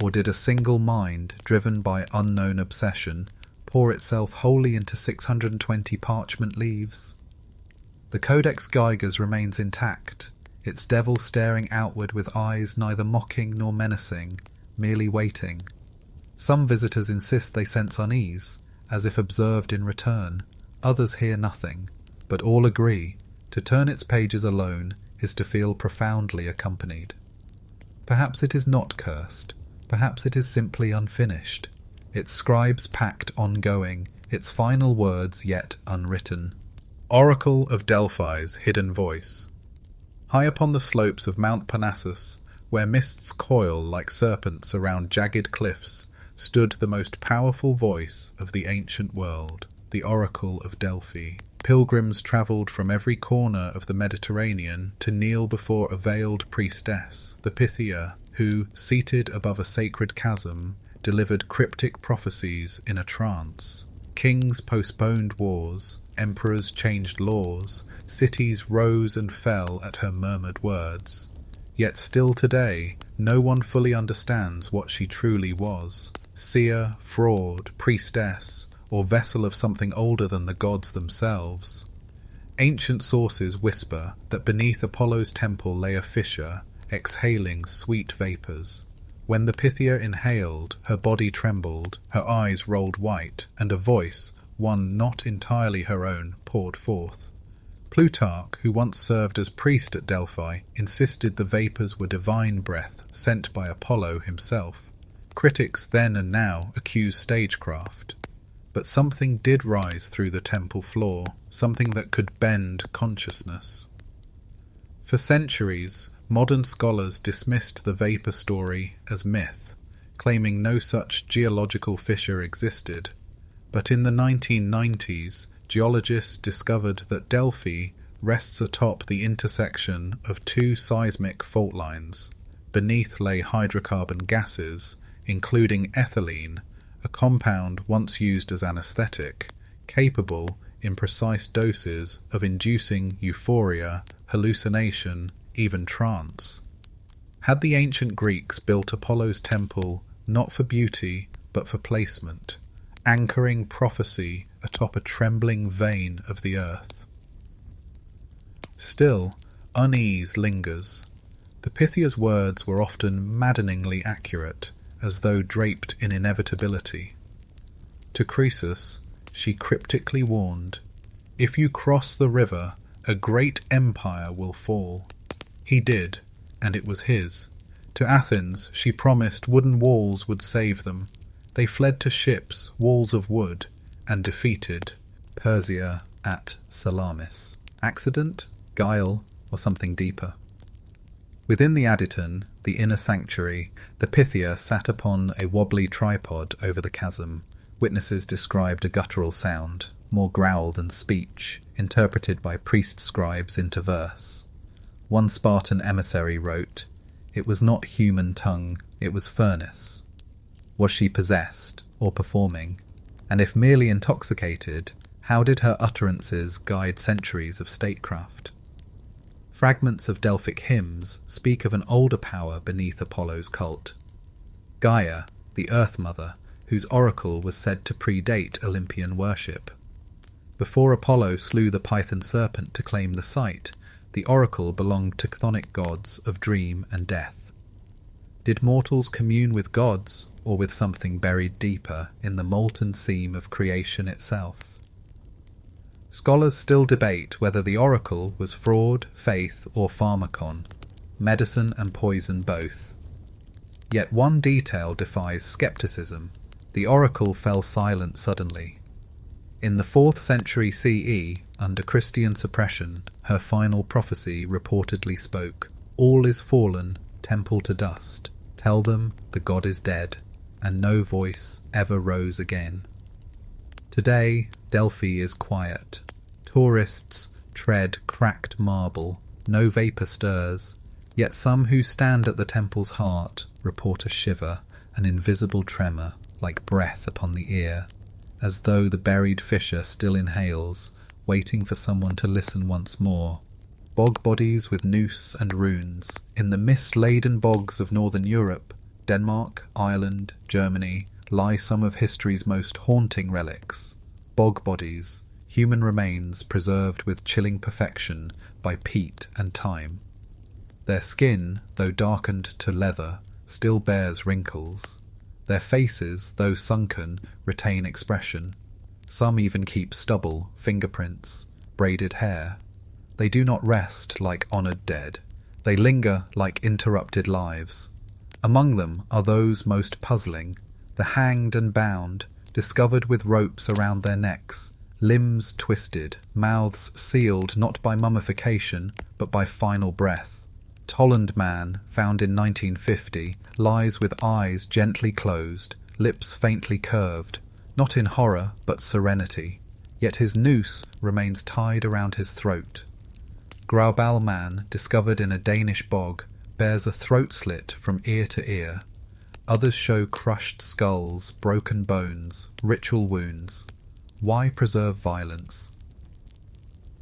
Or did a single mind, driven by unknown obsession, pour itself wholly into 620 parchment leaves? The Codex Gigas remains intact, its devil staring outward with eyes neither mocking nor menacing, merely waiting. Some visitors insist they sense unease, as if observed in return. Others hear nothing, but all agree, to turn its pages alone is to feel profoundly accompanied. Perhaps it is not cursed, perhaps it is simply unfinished, its scribe's pact ongoing, its final words yet unwritten. Oracle of Delphi's hidden voice. High upon the slopes of Mount Parnassus, where mists coil like serpents around jagged cliffs, stood the most powerful voice of the ancient world, the Oracle of Delphi. Pilgrims travelled from every corner of the Mediterranean to kneel before a veiled priestess, the Pythia, who, seated above a sacred chasm, delivered cryptic prophecies in a trance. Kings postponed wars, emperors changed laws, cities rose and fell at her murmured words. Yet still today, no one fully understands what she truly was. Seer, fraud, priestess, or vessel of something older than the gods themselves. Ancient sources whisper that beneath Apollo's temple lay a fissure, exhaling sweet vapours. When the Pythia inhaled, her body trembled, her eyes rolled white, and a voice, one not entirely her own, poured forth. Plutarch, who once served as priest at Delphi, insisted the vapours were divine breath sent by Apollo himself. Critics then and now accuse stagecraft. But something did rise through the temple floor, something that could bend consciousness. For centuries, modern scholars dismissed the vapour story as myth, claiming no such geological fissure existed. But in the 1990s, geologists discovered that Delphi rests atop the intersection of two seismic fault lines. Beneath lay hydrocarbon gases, including ethylene, a compound once used as anesthetic, capable in precise doses of inducing euphoria, hallucination, even trance. Had the ancient Greeks built Apollo's temple not for beauty but for placement, anchoring prophecy atop a trembling vein of the earth? Still, unease lingers. The Pythia's words were often maddeningly accurate, as though draped in inevitability. To Croesus, she cryptically warned, "If you cross the river, a great empire will fall." He did, and it was his. To Athens, she promised wooden walls would save them. They fled to ships, walls of wood, and defeated Persia at Salamis. Accident, guile, or something deeper? Within the Adyton, the inner sanctuary, the Pythia sat upon a wobbly tripod over the chasm. Witnesses described a guttural sound, more growl than speech, interpreted by priest-scribes into verse. One Spartan emissary wrote, "It was not human tongue, it was furnace." Was she possessed, or performing? And if merely intoxicated, how did her utterances guide centuries of statecraft? Fragments of Delphic hymns speak of an older power beneath Apollo's cult. Gaia, the Earth Mother, whose oracle was said to predate Olympian worship. Before Apollo slew the Python serpent to claim the site, the oracle belonged to chthonic gods of dream and death. Did mortals commune with gods, or with something buried deeper in the molten seam of creation itself? Scholars still debate whether the oracle was fraud, faith, or pharmacon, medicine and poison both. Yet one detail defies skepticism. The oracle fell silent suddenly. In the 4th century CE, under Christian suppression, her final prophecy reportedly spoke, "All is fallen, temple to dust. Tell them the god is dead," and no voice ever rose again. Today, Delphi is quiet. Tourists tread cracked marble, no vapour stirs, yet some who stand at the temple's heart report a shiver, an invisible tremor, like breath upon the ear, as though the buried fisher still inhales, waiting for someone to listen once more. Bog bodies with noose and runes. In the mist-laden bogs of northern Europe, Denmark, Ireland, Germany, lie some of history's most haunting relics. Bog bodies, human remains preserved with chilling perfection by peat and time. Their skin, though darkened to leather, still bears wrinkles. Their faces, though sunken, retain expression. Some even keep stubble, fingerprints, braided hair. They do not rest like honoured dead. They linger like interrupted lives. Among them are those most puzzling, the hanged and bound, discovered with ropes around their necks, limbs twisted, mouths sealed not by mummification but by final breath. Tolland man, found in 1950, lies with eyes gently closed, lips faintly curved, not in horror but serenity, yet his noose remains tied around his throat. Graubal man, discovered in a Danish bog, bears a throat slit from ear to ear. Others show crushed skulls, broken bones, ritual wounds. Why preserve violence?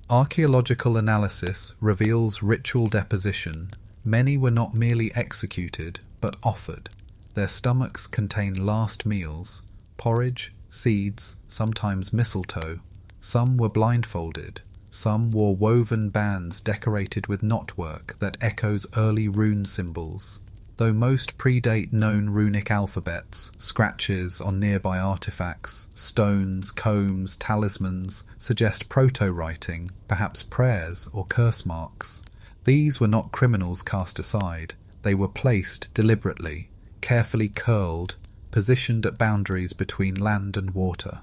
Archaeological analysis reveals ritual deposition. Many were not merely executed, but offered. Their stomachs contain last meals, porridge, seeds, sometimes mistletoe. Some were blindfolded. Some wore woven bands decorated with knotwork that echoes early rune symbols. Though most predate known runic alphabets, scratches on nearby artifacts, stones, combs, talismans suggest proto-writing, perhaps prayers or curse marks. These were not criminals cast aside. They were placed deliberately, carefully curled, positioned at boundaries between land and water.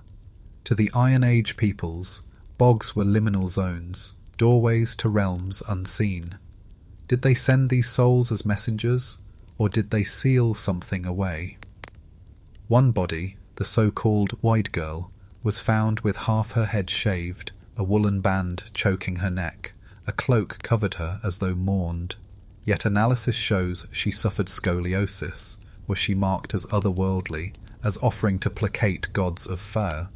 To the Iron Age peoples, bogs were liminal zones, doorways to realms unseen. Did they send these souls as messengers, or did they seal something away? One body, the so-called White Girl, was found with half her head shaved, a woolen band choking her neck. A cloak covered her as though mourned. Yet analysis shows she suffered scoliosis. Was she marked as otherworldly, as offering to placate gods of fire.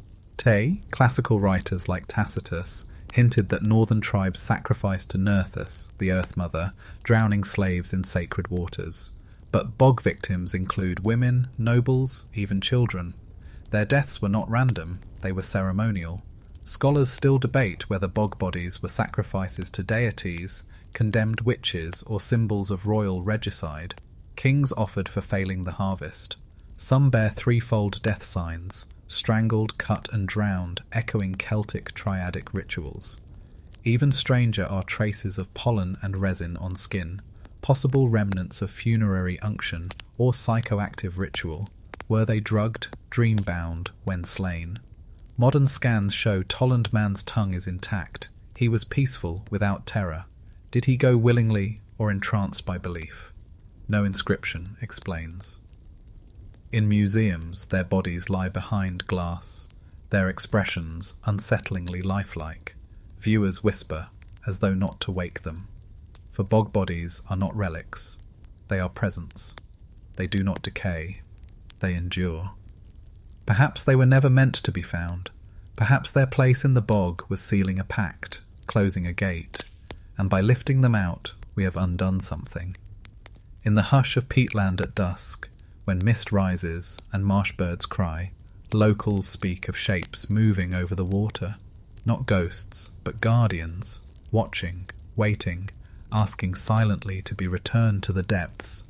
Classical writers like Tacitus, hinted that northern tribes sacrificed to Nerthus, the Earth Mother, drowning slaves in sacred waters. But bog victims include women, nobles, even children. Their deaths were not random, they were ceremonial. Scholars still debate whether bog bodies were sacrifices to deities, condemned witches, or symbols of royal regicide. Kings offered for failing the harvest. Some bear threefold death signs, strangled, cut and drowned, echoing Celtic triadic rituals. Even stranger are traces of pollen and resin on skin, possible remnants of funerary unction or psychoactive ritual. Were they drugged, dream-bound, when slain? Modern scans show Tolland Man's tongue is intact. He was peaceful, without terror. Did he go willingly or entranced by belief? No inscription explains. In museums, their bodies lie behind glass, their expressions unsettlingly lifelike. Viewers whisper, as though not to wake them. For bog bodies are not relics, they are presents. They do not decay, they endure. Perhaps they were never meant to be found. Perhaps their place in the bog was sealing a pact, closing a gate, and by lifting them out, we have undone something. In the hush of peatland at dusk, when mist rises and marsh birds cry, locals speak of shapes moving over the water. Not ghosts, but guardians, watching, waiting, asking silently to be returned to the depths.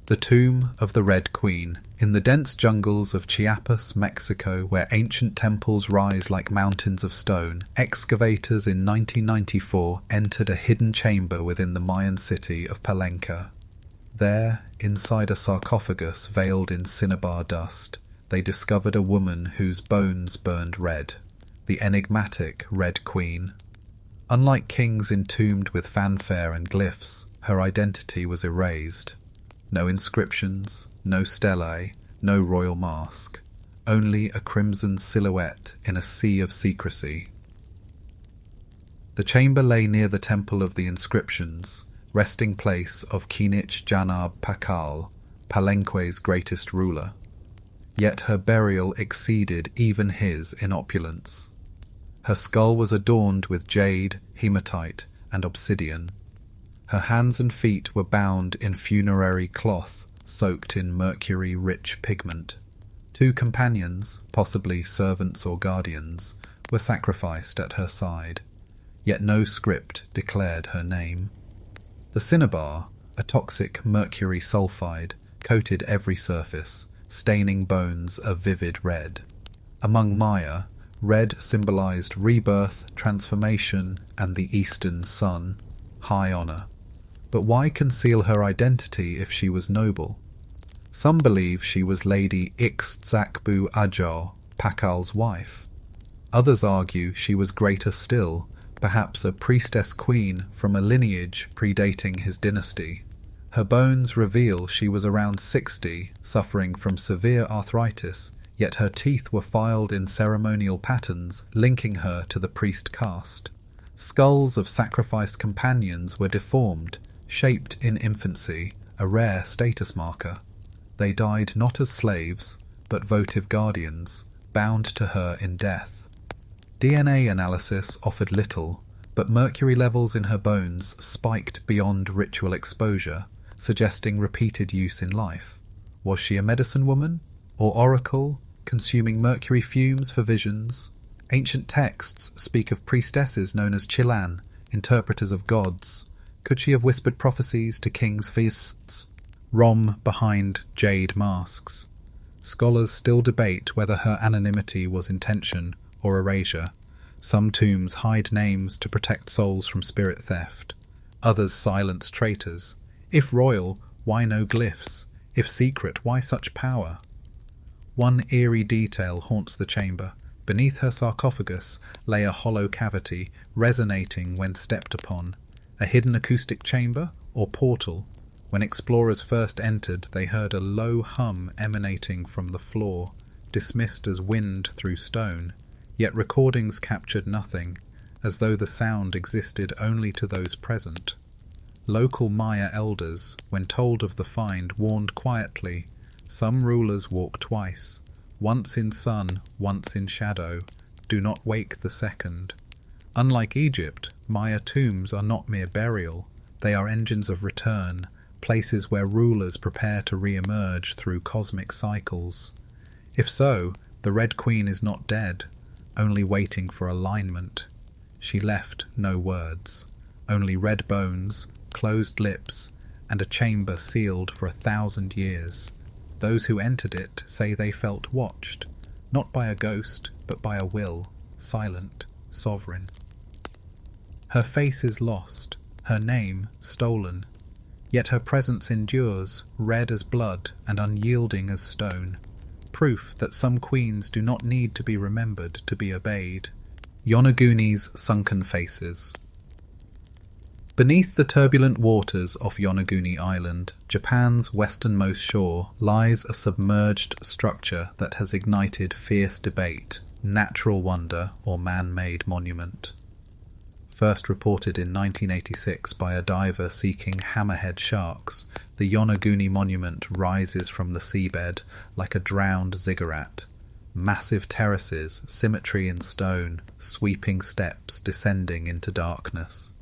The tomb of the Red Queen. In the dense jungles of Chiapas, Mexico, where ancient temples rise like mountains of stone, excavators in 1994 entered a hidden chamber within the Mayan city of Palenque. There, inside a sarcophagus veiled in cinnabar dust, they discovered a woman whose bones burned red, the enigmatic Red Queen. Unlike kings entombed with fanfare and glyphs, her identity was erased. No inscriptions, no stelae, no royal mask, only a crimson silhouette in a sea of secrecy. The chamber lay near the Temple of the Inscriptions, resting place of Kinich Janab Pakal, Palenque's greatest ruler. Yet her burial exceeded even his in opulence. Her skull was adorned with jade, hematite, and obsidian. Her hands and feet were bound in funerary cloth soaked in mercury-rich pigment. 2 companions, possibly servants or guardians, were sacrificed at her side, yet no script declared her name. The cinnabar, a toxic mercury sulfide, coated every surface, staining bones a vivid red. Among Maya, red symbolized rebirth, transformation, and the eastern sun, high honor. But why conceal her identity if she was noble? Some believe she was Lady Ixtzakbu Ajar, Pakal's wife. Others argue she was greater still, perhaps a priestess queen from a lineage predating his dynasty. Her bones reveal she was around 60, suffering from severe arthritis, yet her teeth were filed in ceremonial patterns linking her to the priest caste. Skulls of sacrificed companions were deformed, shaped in infancy, a rare status marker. They died not as slaves, but votive guardians, bound to her in death. DNA analysis offered little, but mercury levels in her bones spiked beyond ritual exposure, suggesting repeated use in life. Was she a medicine woman, or oracle, consuming mercury fumes for visions? Ancient texts speak of priestesses known as Chilan, interpreters of gods. Could she have whispered prophecies to kings' feasts? Rom behind jade masks. Scholars still debate whether her anonymity was intention or erasure. Some tombs hide names to protect souls from spirit theft. Others silence traitors. If royal, why no glyphs? If secret, why such power? One eerie detail haunts the chamber. Beneath her sarcophagus lay a hollow cavity, resonating when stepped upon. A hidden acoustic chamber or portal? When explorers first entered, they heard a low hum emanating from the floor, dismissed as wind through stone. Yet recordings captured nothing, as though the sound existed only to those present. Local Maya elders, when told of the find, warned quietly. Some rulers walk twice, once in sun, once in shadow, do not wake the second. Unlike Egypt, Maya tombs are not mere burial, they are engines of return, places where rulers prepare to re-emerge through cosmic cycles. If so, the Red Queen is not dead, only waiting for alignment. She left no words, only red bones, closed lips, and a chamber sealed for 1,000 years. Those who entered it say they felt watched, not by a ghost, but by a will, silent, sovereign. Her face is lost, her name stolen, yet her presence endures, red as blood and unyielding as stone, proof that some queens do not need to be remembered to be obeyed. Yonaguni's sunken faces. Beneath the turbulent waters off Yonaguni Island, Japan's westernmost shore, lies a submerged structure that has ignited fierce debate, natural wonder or man-made monument. First reported in 1986 by a diver seeking hammerhead sharks, the Yonaguni monument rises from the seabed like a drowned ziggurat. Massive terraces, symmetry in stone, sweeping steps descending into darkness.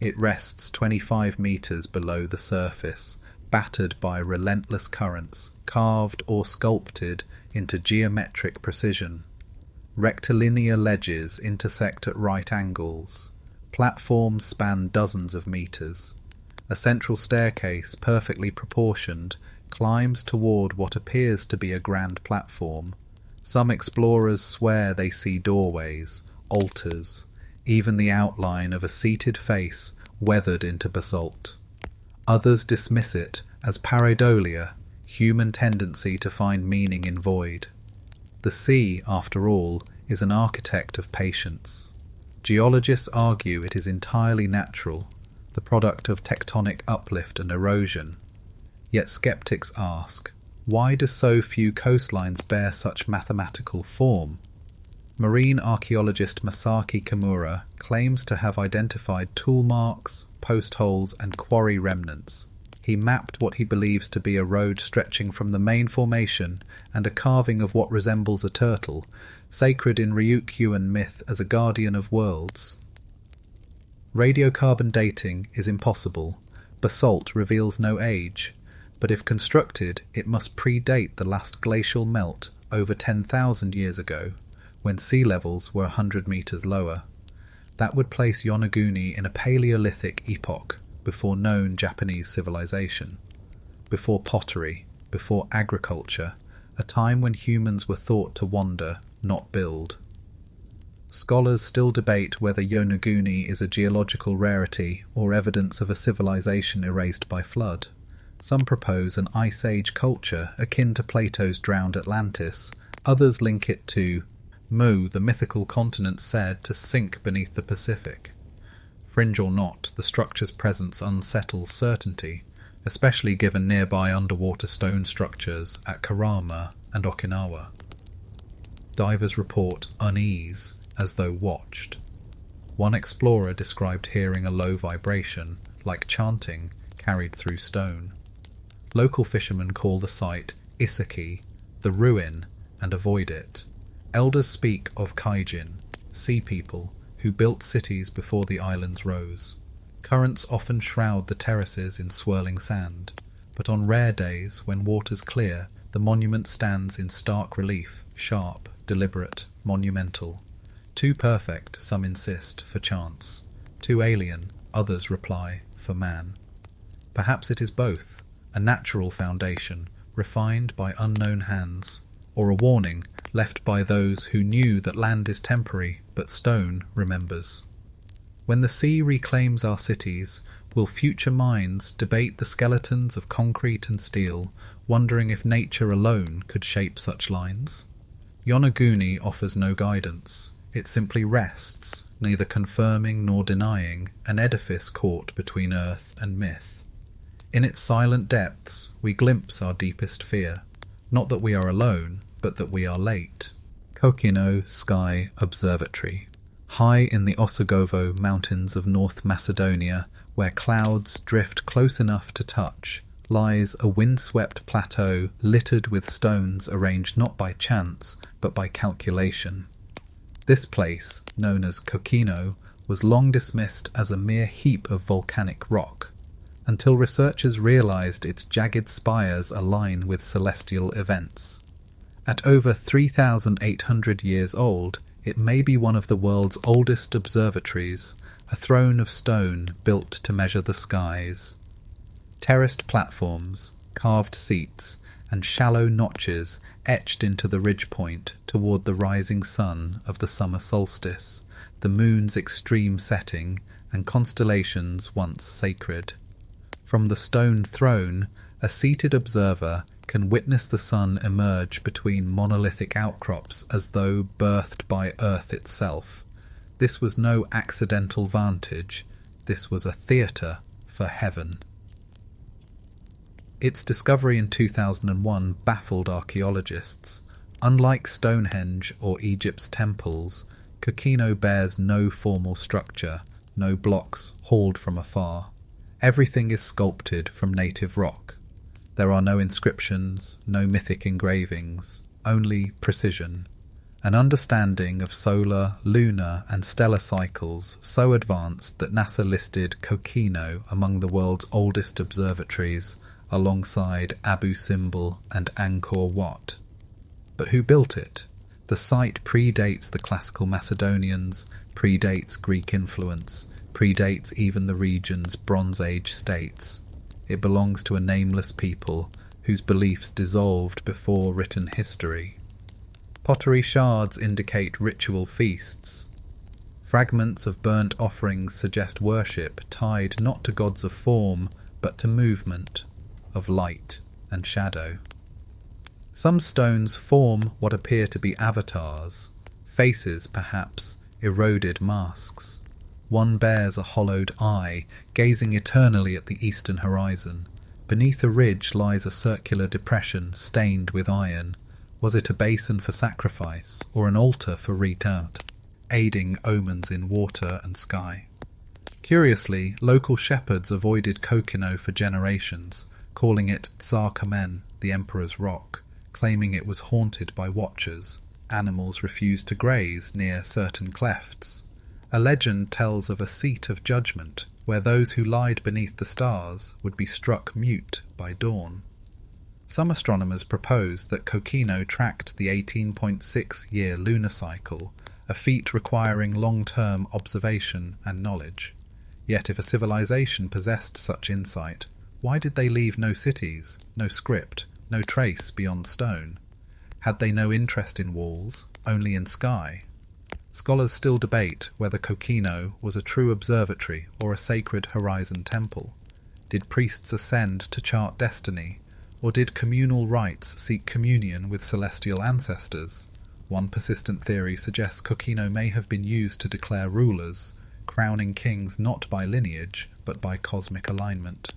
It rests 25 meters below the surface, battered by relentless currents, carved or sculpted into geometric precision. Rectilinear ledges intersect at right angles. Platforms span dozens of meters. A central staircase, perfectly proportioned, climbs toward what appears to be a grand platform. Some explorers swear they see doorways, altars, even the outline of a seated face weathered into basalt. Others dismiss it as pareidolia, human tendency to find meaning in void. The sea, after all, is an architect of patience. Geologists argue it is entirely natural, the product of tectonic uplift and erosion. Yet skeptics ask, why do so few coastlines bear such mathematical form? Marine archaeologist Masaki Kimura claims to have identified tool marks, post holes and quarry remnants. He mapped what he believes to be a road stretching from the main formation and a carving of what resembles a turtle, sacred in Ryukyuan myth as a guardian of worlds. Radiocarbon dating is impossible. Basalt reveals no age, but if constructed, it must predate the last glacial melt over 10,000 years ago, when sea levels were 100 meters lower. That would place Yonaguni in a Paleolithic epoch, before known Japanese civilization, before pottery, before agriculture, a time when humans were thought to wander, not build. Scholars still debate whether Yonaguni is a geological rarity or evidence of a civilization erased by flood. Some propose an Ice Age culture akin to Plato's drowned Atlantis. Others link it to Mu, the mythical continent said to sink beneath the Pacific. Fringe or not, the structure's presence unsettles certainty, especially given nearby underwater stone structures at Karama and Okinawa. Divers report unease, as though watched. One explorer described hearing a low vibration, like chanting, carried through stone. Local fishermen call the site Isaki, the ruin, and avoid it. Elders speak of kaijin, sea people, who built cities before the islands rose. Currents often shroud the terraces in swirling sand, but on rare days, when waters clear, the monument stands in stark relief, sharp, deliberate, monumental. Too perfect, some insist, for chance. Too alien, others reply, for man. Perhaps it is both, a natural foundation, refined by unknown hands, or a warning left by those who knew that land is temporary, but stone remembers. When the sea reclaims our cities, will future minds debate the skeletons of concrete and steel, wondering if nature alone could shape such lines? Yonaguni offers no guidance. It simply rests, neither confirming nor denying, an edifice caught between earth and myth. In its silent depths, we glimpse our deepest fear, not that we are alone, but that we are late. Kokino Sky Observatory. High in the Osogovo Mountains of North Macedonia, where clouds drift close enough to touch, lies a windswept plateau littered with stones arranged not by chance but by calculation. This place, known as Kokino, was long dismissed as a mere heap of volcanic rock, until researchers realized its jagged spires align with celestial events. At over 3,800 years old, it may be one of the world's oldest observatories, a throne of stone built to measure the skies. Terraced platforms, carved seats, and shallow notches etched into the ridge point toward the rising sun of the summer solstice, the moon's extreme setting, and constellations once sacred. From the stone throne, a seated observer can witness the sun emerge between monolithic outcrops as though birthed by Earth itself. This was no accidental vantage, this was a theatre for heaven. Its discovery in 2001 baffled archaeologists. Unlike Stonehenge or Egypt's temples, Kokino bears no formal structure, no blocks hauled from afar. Everything is sculpted from native rock. There are no inscriptions, no mythic engravings, only precision. An understanding of solar, lunar and stellar cycles so advanced that NASA listed Kokino among the world's oldest observatories, alongside Abu Simbel and Angkor Wat. But who built it? The site predates the classical Macedonians, predates Greek influence, predates even the region's Bronze Age states. It belongs to a nameless people whose beliefs dissolved before written history. Pottery shards indicate ritual feasts. Fragments of burnt offerings suggest worship tied not to gods of form, but to movement, of light and shadow. Some stones form what appear to be avatars, faces perhaps, eroded masks. One bears a hollowed eye, gazing eternally at the eastern horizon. Beneath a ridge lies a circular depression stained with iron. Was it a basin for sacrifice, or an altar for Ritat, aiding omens in water and sky? Curiously, local shepherds avoided Kokino for generations, calling it Tsar Kamen, the Emperor's Rock, claiming it was haunted by watchers. Animals refused to graze near certain clefts. A legend tells of a seat of judgment, where those who lied beneath the stars would be struck mute by dawn. Some astronomers propose that Kokino tracked the 18.6-year lunar cycle, a feat requiring long-term observation and knowledge. Yet if a civilization possessed such insight, why did they leave no cities, no script, no trace beyond stone? Had they no interest in walls, only in sky? Scholars still debate whether Kokino was a true observatory or a sacred horizon temple. Did priests ascend to chart destiny, or did communal rites seek communion with celestial ancestors? One persistent theory suggests Kokino may have been used to declare rulers, crowning kings not by lineage, but by cosmic alignment.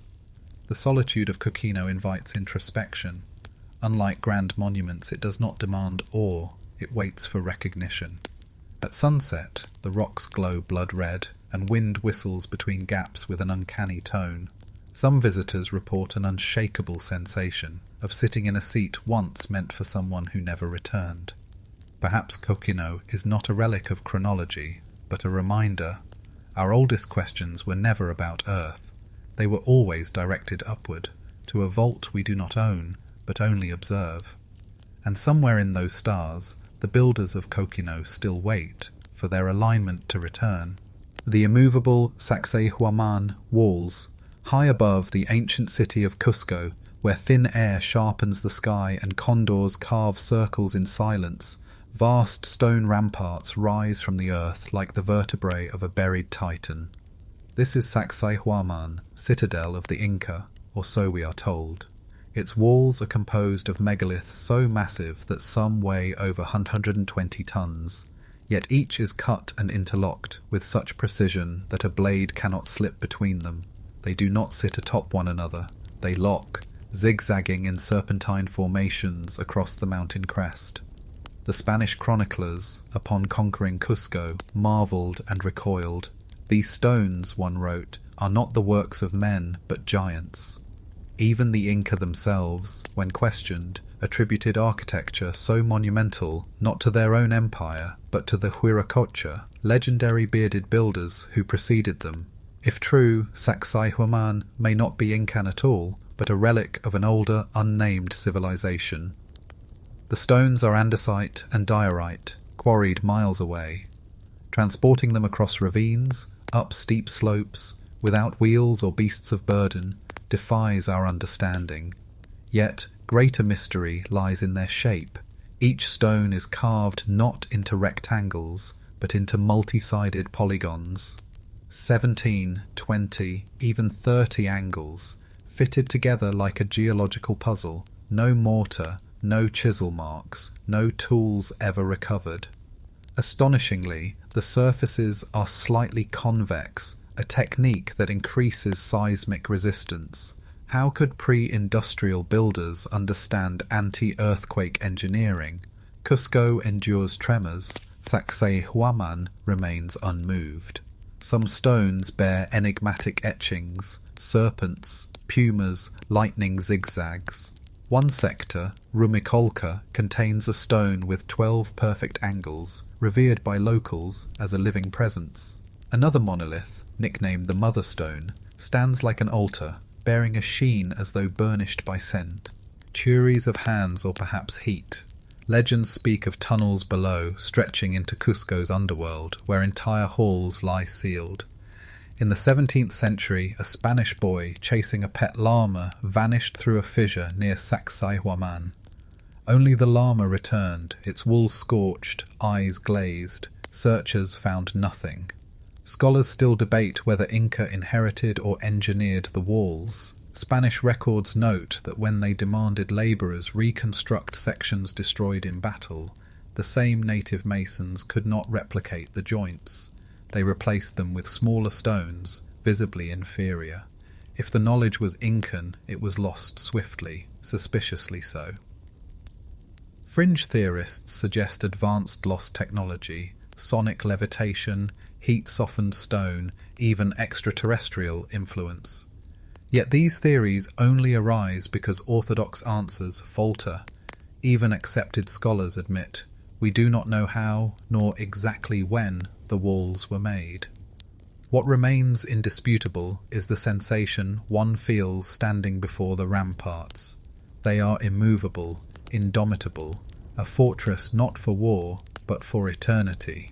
The solitude of Kokino invites introspection. Unlike grand monuments, it does not demand awe, it waits for recognition. At sunset, the rocks glow blood red, and wind whistles between gaps with an uncanny tone. Some visitors report an unshakable sensation of sitting in a seat once meant for someone who never returned. Perhaps Kokino is not a relic of chronology, but a reminder. Our oldest questions were never about Earth. They were always directed upward, to a vault we do not own, but only observe. And somewhere in those stars, the builders of Kokino still wait for their alignment to return. The immovable Saksaywaman walls, high above the ancient city of Cusco, where thin air sharpens the sky and condors carve circles in silence, vast stone ramparts rise from the earth like the vertebrae of a buried titan. This is Saksaywaman, citadel of the Inca, or so we are told. Its walls are composed of megaliths so massive that some weigh over 120 tons, yet each is cut and interlocked with such precision that a blade cannot slip between them. They do not sit atop one another, they lock, zigzagging in serpentine formations across the mountain crest. The Spanish chroniclers, upon conquering Cusco, marvelled and recoiled. These stones, one wrote, are not the works of men but giants. Even the Inca themselves, when questioned, attributed architecture so monumental not to their own empire, but to the Huiracocha, legendary bearded builders who preceded them. If true, Saksaywaman may not be Incan at all, but a relic of an older, unnamed civilization. The stones are andesite and diorite, quarried miles away. Transporting them across ravines, up steep slopes, without wheels or beasts of burden, defies our understanding. Yet, greater mystery lies in their shape. Each stone is carved not into rectangles, but into multi-sided polygons. 17, 20, even 30 angles, fitted together like a geological puzzle. No mortar, no chisel marks, no tools ever recovered. Astonishingly, the surfaces are slightly convex, a technique that increases seismic resistance. How could pre-industrial builders understand anti-earthquake engineering? Cusco endures tremors, Saksaywaman remains unmoved. Some stones bear enigmatic etchings, serpents, pumas, lightning zigzags. One sector, Rumikolka, contains a stone with 12 perfect angles, revered by locals as a living presence. Another monolith, nicknamed the Mother Stone, stands like an altar, bearing a sheen as though burnished by scent. Tueries of hands or perhaps heat. Legends speak of tunnels below, stretching into Cusco's underworld, where entire halls lie sealed. In the 17th century, a Spanish boy chasing a pet llama vanished through a fissure near Saksaywaman. Only the llama returned, its wool scorched, eyes glazed. Searchers found nothing. Scholars still debate whether Inca inherited or engineered the walls. Spanish records note that when they demanded labourers reconstruct sections destroyed in battle, the same native masons could not replicate the joints. They replaced them with smaller stones, visibly inferior. If the knowledge was Incan, it was lost swiftly, suspiciously so. Fringe theorists suggest advanced lost technology, sonic levitation, heat-softened stone, even extraterrestrial influence. Yet these theories only arise because orthodox answers falter. Even accepted scholars admit, we do not know how, nor exactly when, the walls were made. What remains indisputable is the sensation one feels standing before the ramparts. They are immovable, indomitable, a fortress not for war, but for eternity.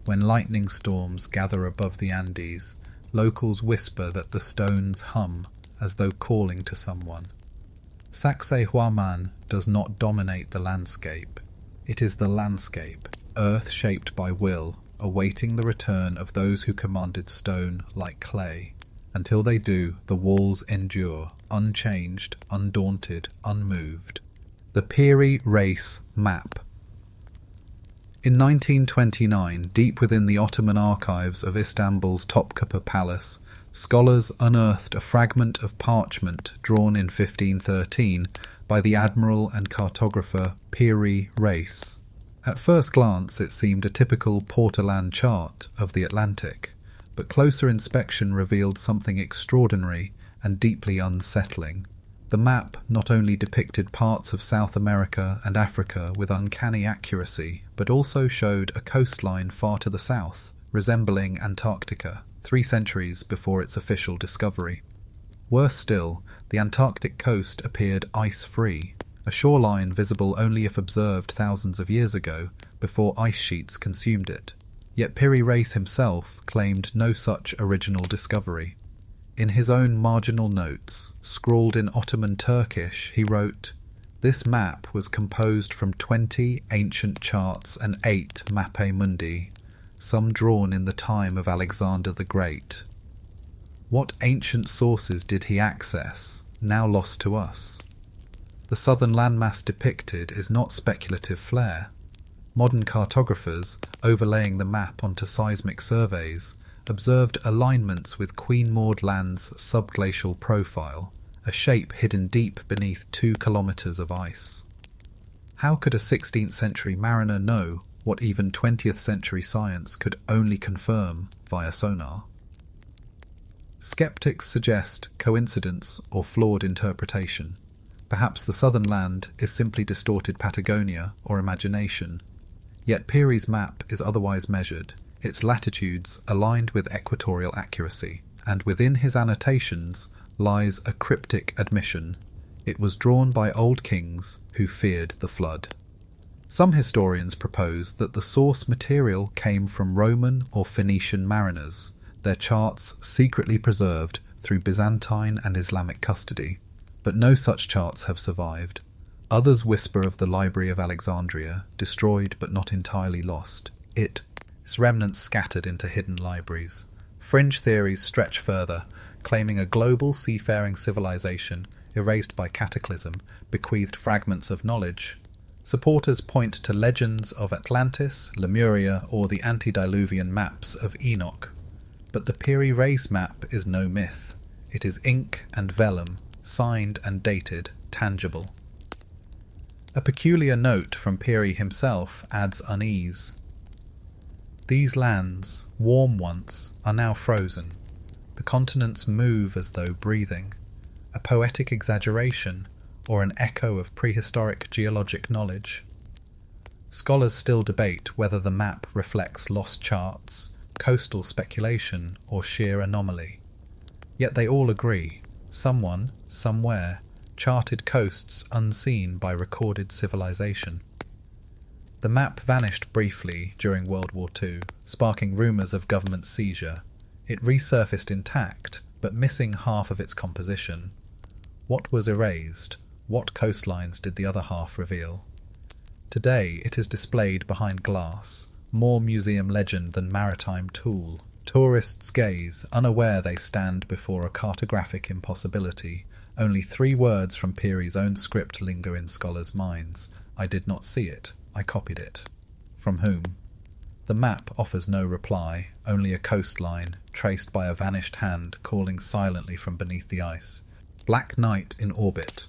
When lightning storms gather above the Andes, locals whisper that the stones hum, as though calling to someone. Saksaywaman does not dominate the landscape. It is the landscape, earth shaped by will, awaiting the return of those who commanded stone like clay. Until they do, the walls endure, unchanged, undaunted, unmoved. The Piri Reis Map. In 1929, deep within the Ottoman archives of Istanbul's Topkapı Palace, scholars unearthed a fragment of parchment drawn in 1513 by the admiral and cartographer Piri Reis. At first glance it seemed a typical Portolan chart of the Atlantic, but closer inspection revealed something extraordinary and deeply unsettling. The map not only depicted parts of South America and Africa with uncanny accuracy, but also showed a coastline far to the south, resembling Antarctica, 3 centuries before its official discovery. Worse still, the Antarctic coast appeared ice-free, a shoreline visible only if observed thousands of years ago, before ice sheets consumed it. Yet Piri Reis himself claimed no such original discovery. In his own marginal notes, scrawled in Ottoman Turkish, he wrote, "This map was composed from 20 ancient charts and 8 mappe mundi, some drawn in the time of Alexander the Great." What ancient sources did he access, now lost to us? The southern landmass depicted is not speculative flair. Modern cartographers, overlaying the map onto seismic surveys, observed alignments with Queen Maud Land's subglacial profile, a shape hidden deep beneath 2 kilometres of ice. How could a 16th century mariner know what even 20th century science could only confirm via sonar? Skeptics suggest coincidence or flawed interpretation. Perhaps the southern land is simply distorted Patagonia or imagination. Yet Piri's map is otherwise measured, its latitudes aligned with equatorial accuracy, and within his annotations lies a cryptic admission. It was drawn by old kings who feared the flood. Some historians propose that the source material came from Roman or Phoenician mariners, their charts secretly preserved through Byzantine and Islamic custody. But no such charts have survived. Others whisper of the Library of Alexandria, destroyed but not entirely lost. Its remnants scattered into hidden libraries. Fringe theories stretch further, claiming a global seafaring civilization erased by cataclysm bequeathed fragments of knowledge. Supporters point to legends of Atlantis, Lemuria, or the antediluvian maps of Enoch. But the Piri Reis map is no myth. It is ink and vellum, signed and dated, tangible. A peculiar note from Piri himself adds unease. These lands, warm once, are now frozen. The continents move as though breathing. A poetic exaggeration, or an echo of prehistoric geologic knowledge. Scholars still debate whether the map reflects lost charts, coastal speculation, or sheer anomaly. Yet they all agree. Someone, somewhere, charted coasts unseen by recorded civilization. The map vanished briefly during World War II, sparking rumours of government seizure. It resurfaced intact, but missing half of its composition. What was erased? What coastlines did the other half reveal? Today it is displayed behind glass, more museum legend than maritime tool. Tourists gaze, unaware they stand before a cartographic impossibility. Only 3 words from Piri's own script linger in scholars' minds. I did not see it. I copied it. From whom? The map offers no reply, only a coastline, traced by a vanished hand calling silently from beneath the ice. Black night in orbit.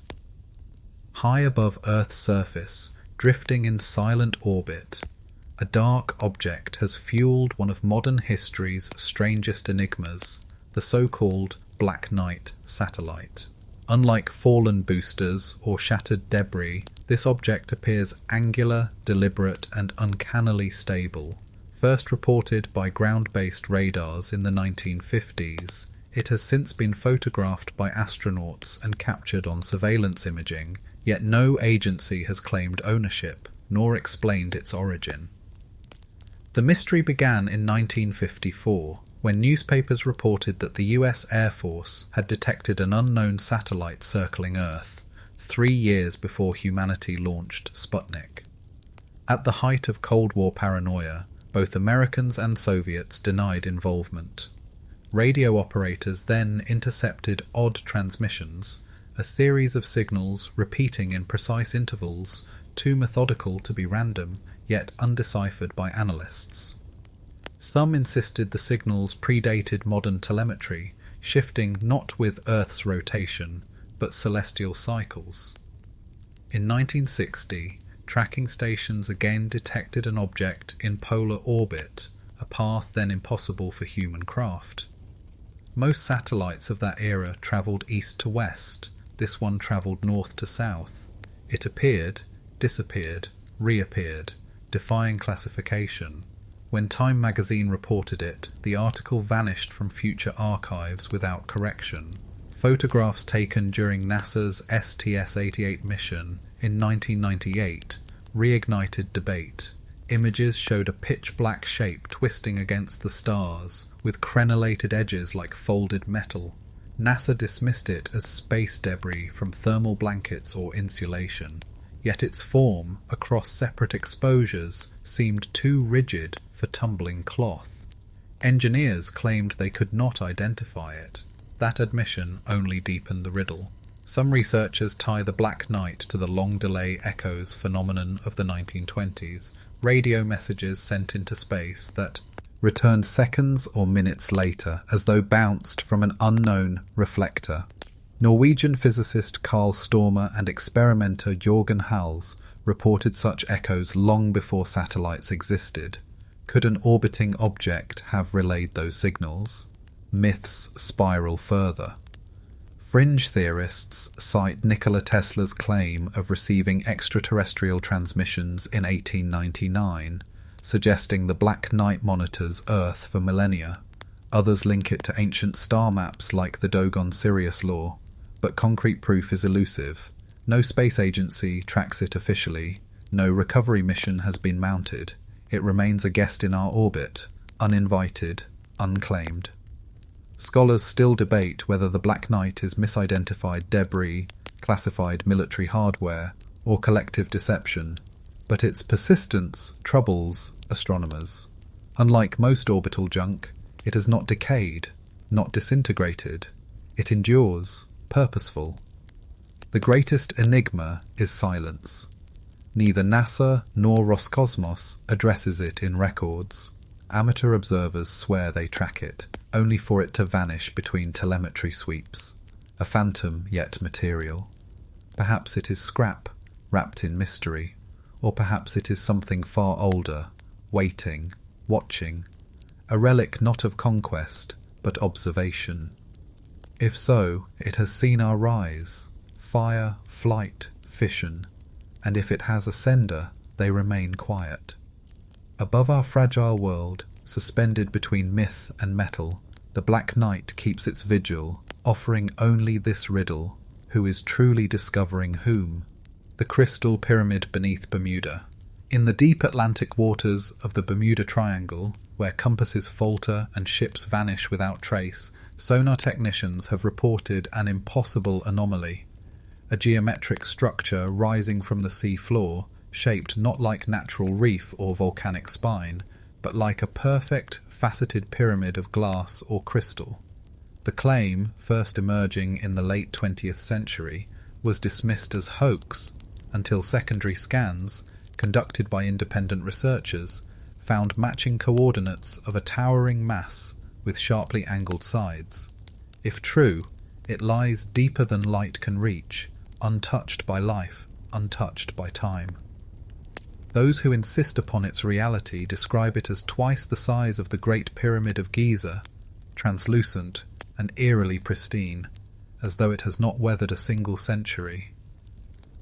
High above Earth's surface, drifting in silent orbit, a dark object has fueled one of modern history's strangest enigmas, the so-called Black Knight satellite. Unlike fallen boosters or shattered debris, this object appears angular, deliberate, and uncannily stable. First reported by ground-based radars in the 1950s, it has since been photographed by astronauts and captured on surveillance imaging, yet no agency has claimed ownership, nor explained its origin. The mystery began in 1954, when newspapers reported that the US Air Force had detected an unknown satellite circling Earth, 3 years before humanity launched Sputnik. At the height of Cold War paranoia, both Americans and Soviets denied involvement. Radio operators then intercepted odd transmissions, a series of signals repeating in precise intervals, too methodical to be random, yet undeciphered by analysts. Some insisted the signals predated modern telemetry, shifting not with Earth's rotation, but celestial cycles. In 1960, tracking stations again detected an object in polar orbit, a path then impossible for human craft. Most satellites of that era travelled east to west. This one travelled north to south. It appeared, disappeared, reappeared, defying classification. When Time magazine reported it, the article vanished from future archives without correction. Photographs taken during NASA's STS-88 mission in 1998 reignited debate. Images showed a pitch-black shape twisting against the stars, with crenellated edges like folded metal. NASA dismissed it as space debris from thermal blankets or insulation. Yet its form, across separate exposures, seemed too rigid for tumbling cloth. Engineers claimed they could not identify it. That admission only deepened the riddle. Some researchers tie the Black Knight to the long-delay echoes phenomenon of the 1920s, radio messages sent into space that returned seconds or minutes later as though bounced from an unknown reflector. Norwegian physicist Carl Stormer and experimenter Jørgen Hals reported such echoes long before satellites existed. Could an orbiting object have relayed those signals? myths spiral further. Fringe theorists cite Nikola Tesla's claim of receiving extraterrestrial transmissions in 1899, suggesting the Black Knight monitors Earth for millennia. Others link it to ancient star maps like the Dogon Sirius law, but concrete proof is elusive. No space agency tracks it officially, no recovery mission has been mounted. It remains a guest in our orbit, uninvited, unclaimed. Scholars still debate whether the Black Knight is misidentified debris, classified military hardware, or collective deception, but its persistence troubles astronomers. Unlike most orbital junk, it has not decayed, not disintegrated. It endures, purposeful. The greatest enigma is silence. Neither NASA nor Roscosmos addresses it in records. Amateur observers swear they track it, only for it to vanish between telemetry sweeps, a phantom yet material. Perhaps it is scrap, wrapped in mystery, or perhaps it is something far older, waiting, watching, a relic not of conquest, but observation. If so, it has seen our rise, fire, flight, fission, and if it has a sender, they remain quiet. Above our fragile world, suspended between myth and metal, the Black Knight keeps its vigil, offering only this riddle: who is truly discovering whom? The crystal pyramid beneath Bermuda. In the deep Atlantic waters of the Bermuda Triangle, where compasses falter and ships vanish without trace, sonar technicians have reported an impossible anomaly. A geometric structure rising from the sea floor, shaped not like natural reef or volcanic spine, but like a perfect, faceted pyramid of glass or crystal. The claim, first emerging in the late 20th century, was dismissed as hoax, until secondary scans, conducted by independent researchers, found matching coordinates of a towering mass with sharply angled sides. If true, it lies deeper than light can reach, untouched by life, untouched by time. Those who insist upon its reality describe it as twice the size of the Great Pyramid of Giza, translucent and eerily pristine, as though it has not weathered a single century.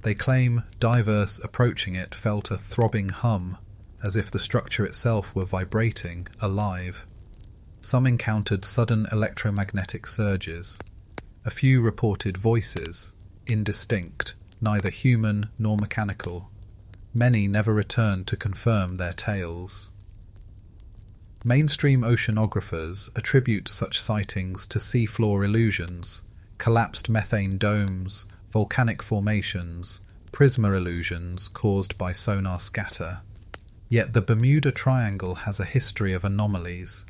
They claim divers approaching it felt a throbbing hum, as if the structure itself were vibrating, alive. Some encountered sudden electromagnetic surges. A few reported voices, indistinct, neither human nor mechanical. Many never returned to confirm their tales. Mainstream oceanographers attribute such sightings to seafloor illusions, collapsed methane domes, volcanic formations, prisma illusions caused by sonar scatter. Yet the Bermuda Triangle has a history of anomalies.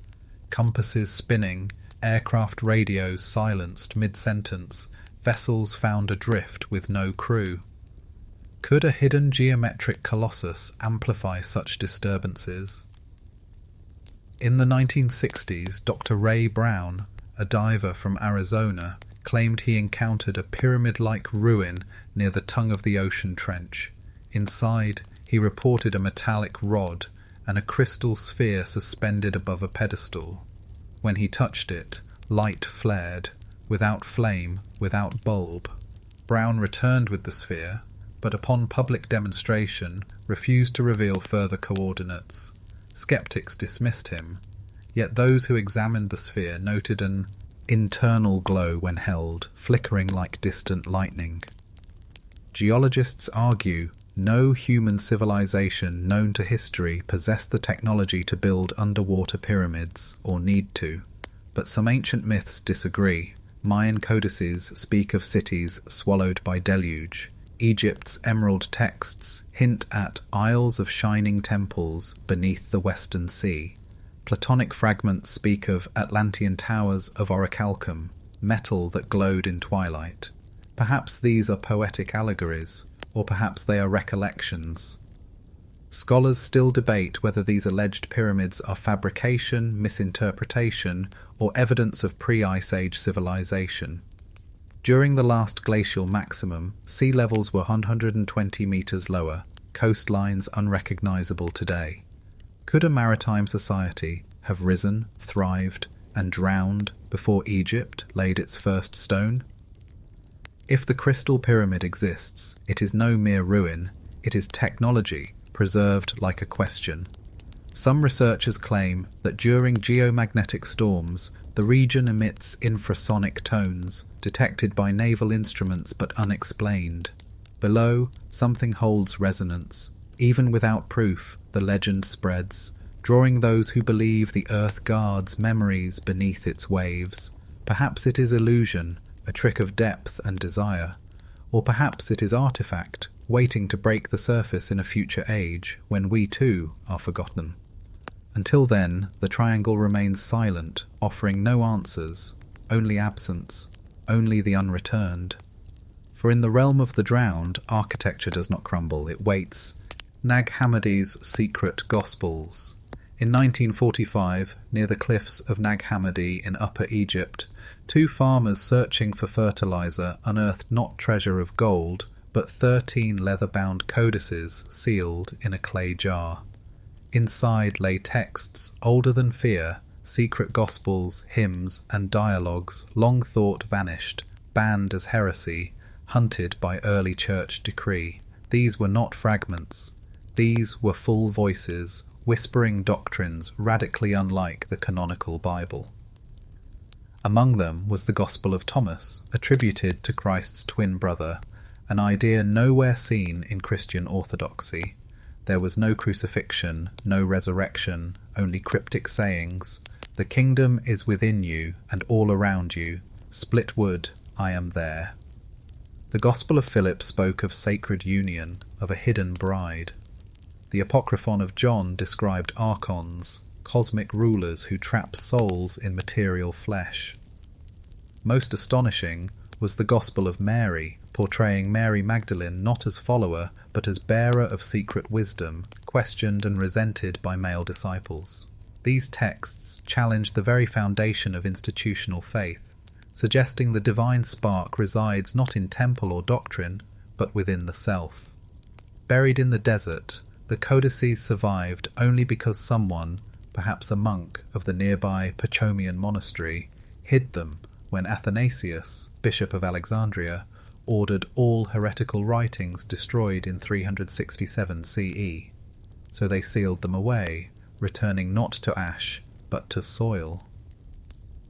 Compasses spinning, aircraft radios silenced mid-sentence, vessels found adrift with no crew. Could a hidden geometric colossus amplify such disturbances? In the 1960s, Dr. Ray Brown, a diver from Arizona, claimed he encountered a pyramid-like ruin near the tongue of the ocean trench. Inside, he reported a metallic rod and a crystal sphere suspended above a pedestal. When he touched it, light flared, without flame, without bulb. Brown returned with the sphere, but upon public demonstration refused to reveal further coordinates. Skeptics dismissed him, yet those who examined the sphere noted an internal glow when held, flickering like distant lightning. Geologists argue no human civilization known to history possessed the technology to build underwater pyramids, or need to, but some ancient myths disagree. Mayan codices speak of cities swallowed by deluge. Egypt's emerald texts hint at isles of shining temples beneath the western sea. Platonic fragments speak of Atlantean towers of orichalcum, metal that glowed in twilight. Perhaps these are poetic allegories, or perhaps they are recollections. Scholars still debate whether these alleged pyramids are fabrication, misinterpretation, or evidence of pre-Ice Age civilization. During the last glacial maximum, sea levels were 120 metres lower, coastlines unrecognisable today. Could a maritime society have risen, thrived, and drowned before Egypt laid its first stone? If the Crystal Pyramid exists, it is no mere ruin, it is technology preserved like a question. Some researchers claim that during geomagnetic storms, the region emits infrasonic tones, detected by naval instruments but unexplained. Below, something holds resonance. Even without proof, the legend spreads, drawing those who believe the earth guards memories beneath its waves. Perhaps it is illusion, a trick of depth and desire. Or perhaps it is artifact, waiting to break the surface in a future age, when we too are forgotten. Until then, the triangle remains silent, offering no answers, only absence, only the unreturned. For in the realm of the drowned, architecture does not crumble, it waits. Nag Hammadi's Secret Gospels. In 1945, near the cliffs of Nag Hammadi in Upper Egypt, 2 farmers searching for fertilizer unearthed not treasure of gold, but 13 leather-bound codices sealed in a clay jar. Inside lay texts older than fear, secret gospels, hymns, and dialogues long thought vanished, banned as heresy, hunted by early church decree. These were not fragments. These were full voices, whispering doctrines radically unlike the canonical Bible. Among them was the Gospel of Thomas, attributed to Christ's twin brother, an idea nowhere seen in Christian orthodoxy. There was no crucifixion, no resurrection, only cryptic sayings. The kingdom is within you and all around you. Split wood, I am there. The Gospel of Philip spoke of sacred union, of a hidden bride. The Apocryphon of John described archons, cosmic rulers who trap souls in material flesh. Most astonishing was the Gospel of Mary, portraying Mary Magdalene not as follower, but as bearer of secret wisdom, questioned and resented by male disciples. These texts challenge the very foundation of institutional faith, suggesting the divine spark resides not in temple or doctrine, but within the self. Buried in the desert, the codices survived only because someone, perhaps a monk of the nearby Pachomian monastery, hid them when Athanasius, Bishop of Alexandria, ordered all heretical writings destroyed in 367 CE. So they sealed them away, returning not to ash, but to soil.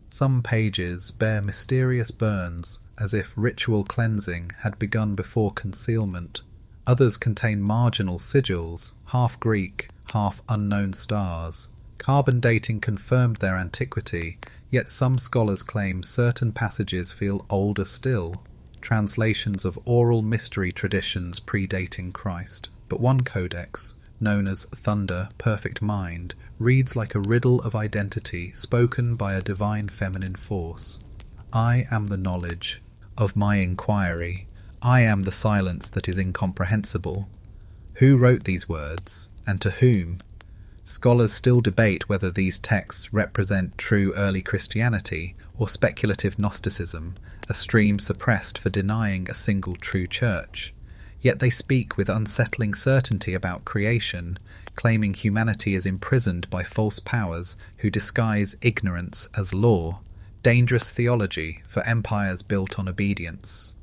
Some pages bear mysterious burns, as if ritual cleansing had begun before concealment. Others contain marginal sigils, half Greek, half unknown stars. Carbon dating confirmed their antiquity, yet some scholars claim certain passages feel older still, translations of oral mystery traditions predating Christ. But one codex, known as Thunder, Perfect Mind, reads like a riddle of identity spoken by a divine feminine force. I am the knowledge of my inquiry. I am the silence that is incomprehensible. Who wrote these words, and to whom? Scholars still debate whether these texts represent true early Christianity or speculative Gnosticism, a stream suppressed for denying a single true church. Yet they speak with unsettling certainty about creation, claiming humanity is imprisoned by false powers who disguise ignorance as law, dangerous theology for empires built on obedience.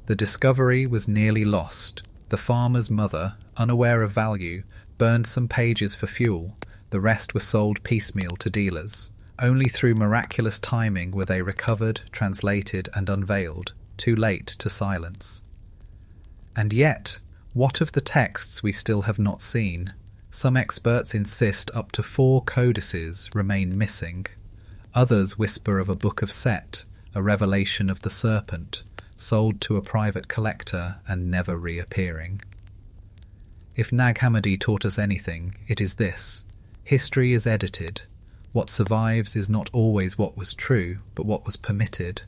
The discovery was nearly lost. The farmer's mother, unaware of value, burned some pages for fuel. The rest were sold piecemeal to dealers. Only through miraculous timing were they recovered, translated, and unveiled, too late to silence. And yet, what of the texts we still have not seen? Some experts insist up to 4 codices remain missing. Others whisper of a book of Set, a revelation of the serpent, sold to a private collector and never reappearing. If Nag Hammadi taught us anything, it is this. History is edited. What survives is not always what was true, but what was permitted.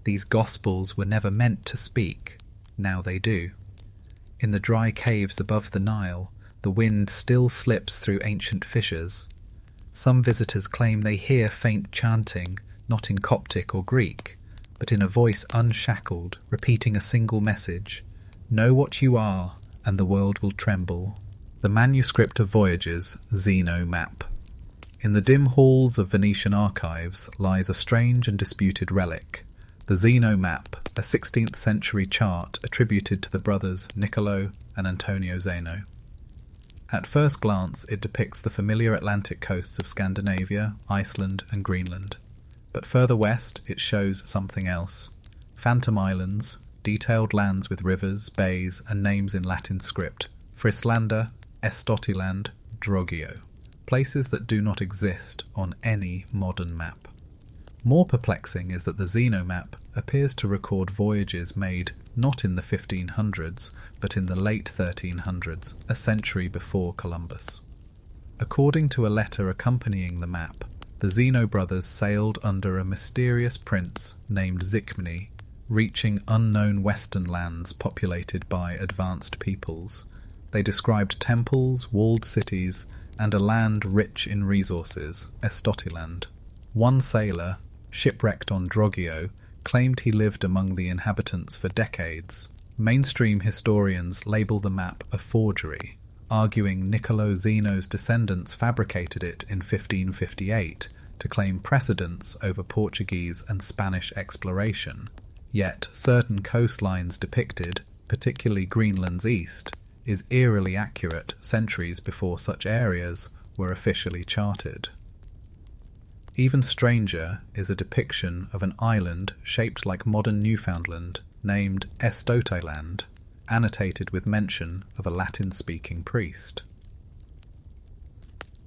These Gospels were never meant to speak. Now they do. In the dry caves above the Nile, the wind still slips through ancient fissures. Some visitors claim they hear faint chanting, not in Coptic or Greek, but in a voice unshackled, repeating a single message. Know what you are, and the world will tremble. The manuscript of Voyages, Zeno map. In the dim halls of Venetian archives lies a strange and disputed relic, the Zeno map, a 16th century chart attributed to the brothers Niccolo and Antonio Zeno. At first glance, it depicts the familiar Atlantic coasts of Scandinavia, Iceland and Greenland. But further west, it shows something else. Phantom islands, detailed lands with rivers, bays and names in Latin script. Frislanda, Estotiland, Droggio. Places that do not exist on any modern map. More perplexing is that the Zeno map appears to record voyages made not in the 1500s, but in the late 1300s, a century before Columbus. According to a letter accompanying the map, the Zeno brothers sailed under a mysterious prince named Zikmni, reaching unknown western lands populated by advanced peoples. They described temples, walled cities, and a land rich in resources, Estotiland. One sailor, shipwrecked on Droggio, claimed he lived among the inhabitants for decades. Mainstream historians label the map a forgery, arguing Niccolo Zeno's descendants fabricated it in 1558 to claim precedence over Portuguese and Spanish exploration. Yet certain coastlines depicted, particularly Greenland's east, is eerily accurate centuries before such areas were officially charted. Even stranger is a depiction of an island shaped like modern Newfoundland named Estotiland, annotated with mention of a Latin-speaking priest.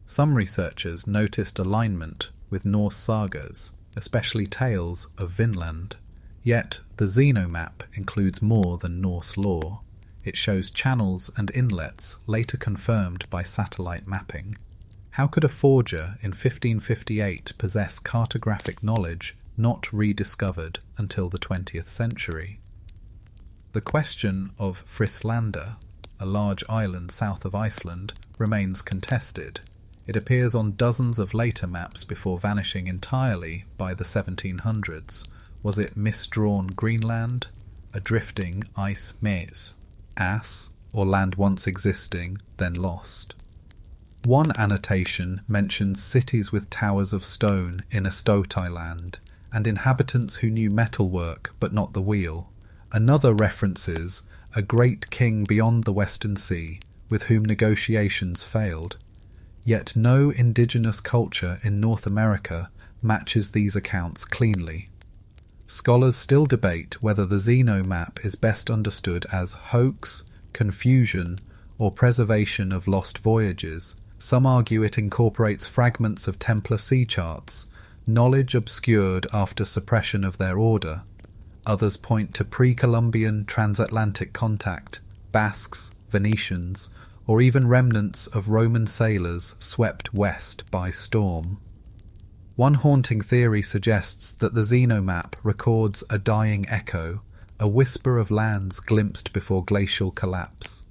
Some researchers noticed alignment with Norse sagas, especially tales of Vinland. Yet the Zeno map includes more than Norse lore. It shows channels and inlets later confirmed by satellite mapping. How could a forger in 1558 possess cartographic knowledge not rediscovered until the 20th century? The question of Frislanda, a large island south of Iceland, remains contested. It appears on dozens of later maps before vanishing entirely by the 1700s. Was it misdrawn Greenland, a drifting ice maze, ass, or land once existing, then lost? One annotation mentions cities with towers of stone in Estotiland, and inhabitants who knew metalwork but not the wheel. Another references a great king beyond the Western Sea, with whom negotiations failed. Yet no indigenous culture in North America matches these accounts cleanly. Scholars still debate whether the Zeno map is best understood as hoax, confusion, or preservation of lost voyages. Some argue it incorporates fragments of Templar sea charts, knowledge obscured after suppression of their order. Others point to pre-Columbian transatlantic contact, Basques, Venetians, or even remnants of Roman sailors swept west by storm. One haunting theory suggests that the Zeno map records a dying echo, a whisper of lands glimpsed before glacial collapse.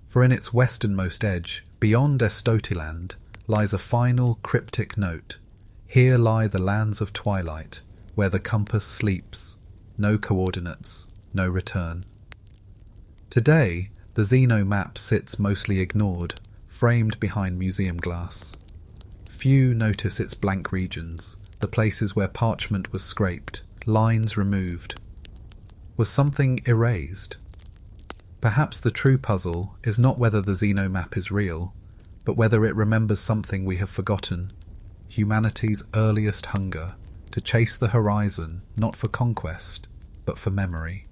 For in its westernmost edge, beyond Estotiland, lies a final cryptic note. Here lie the lands of twilight, where the compass sleeps. No coordinates, no return. Today, the Zeno map sits mostly ignored, framed behind museum glass. Few notice its blank regions, the places where parchment was scraped, lines removed. Was something erased? Perhaps the true puzzle is not whether the Zeno map is real, but whether it remembers something we have forgotten, humanity's earliest hunger, to chase the horizon not for conquest, but for memory.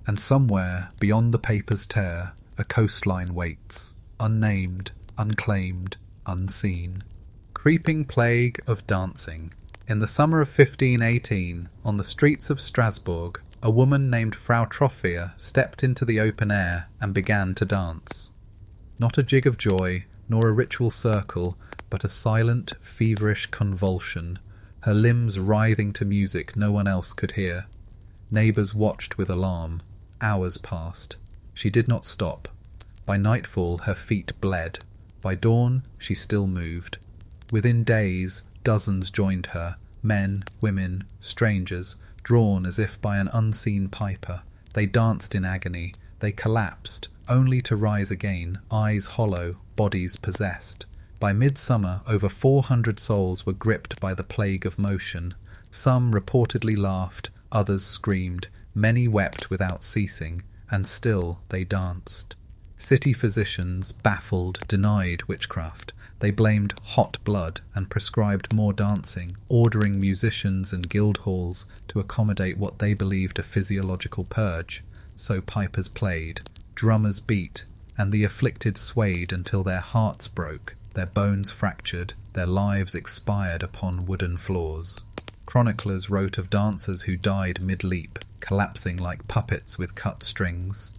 And somewhere beyond the paper's tear, a coastline waits, unnamed, unclaimed, unseen. Creeping plague of dancing. In the summer of 1518, on the streets of Strasbourg, a woman named Frau Troffea stepped into the open air and began to dance. Not a jig of joy, nor a ritual circle, but a silent, feverish convulsion, her limbs writhing to music no one else could hear. Neighbours watched with alarm. Hours passed. She did not stop. By nightfall her feet bled. By dawn she still moved. Within days, dozens joined her, men, women, strangers, drawn as if by an unseen piper. They danced in agony. They collapsed, only to rise again, eyes hollow, bodies possessed. By midsummer, over 400 souls were gripped by the plague of motion. Some reportedly laughed, others screamed, many wept without ceasing, and still they danced. City physicians, baffled, denied witchcraft. They blamed hot blood and prescribed more dancing, ordering musicians and guild halls to accommodate what they believed a physiological purge. So pipers played, drummers beat, and the afflicted swayed until their hearts broke, their bones fractured, their lives expired upon wooden floors. Chroniclers wrote of dancers who died mid-leap, collapsing like puppets with cut strings.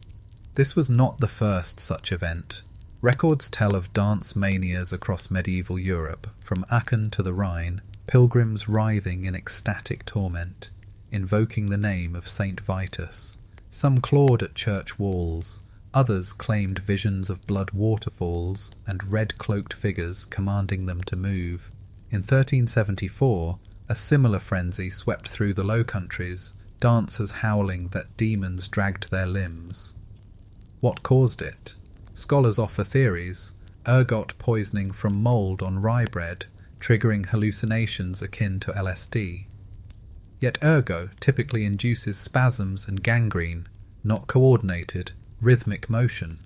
This was not the first such event. Records tell of dance manias across medieval Europe, from Aachen to the Rhine, pilgrims writhing in ecstatic torment, invoking the name of Saint Vitus. Some clawed at church walls, others claimed visions of blood waterfalls and red-cloaked figures commanding them to move. In 1374, a similar frenzy swept through the Low Countries, dancers howling that demons dragged their limbs. What caused it? Scholars offer theories: ergot poisoning from mould on rye bread, triggering hallucinations akin to LSD. Yet ergot typically induces spasms and gangrene, not coordinated, rhythmic motion.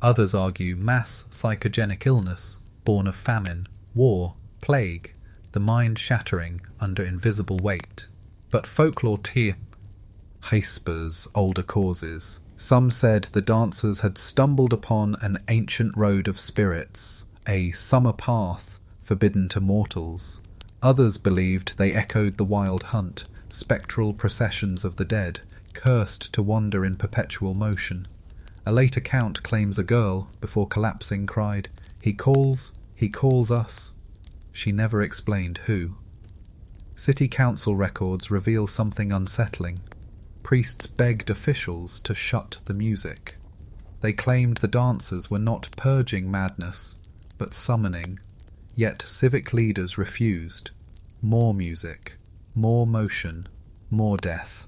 Others argue mass psychogenic illness, born of famine, war, plague, the mind shattering under invisible weight. But folklore whispers older causes. Some said the dancers had stumbled upon an ancient road of spirits, a summer path forbidden to mortals. Others believed they echoed the wild hunt, spectral processions of the dead, cursed to wander in perpetual motion. A late account claims a girl, before collapsing, cried, he calls us." She never explained who. City council records reveal something unsettling. Priests begged officials to shut the music. They claimed the dancers were not purging madness, but summoning. Yet civic leaders refused. More music, more motion, more death.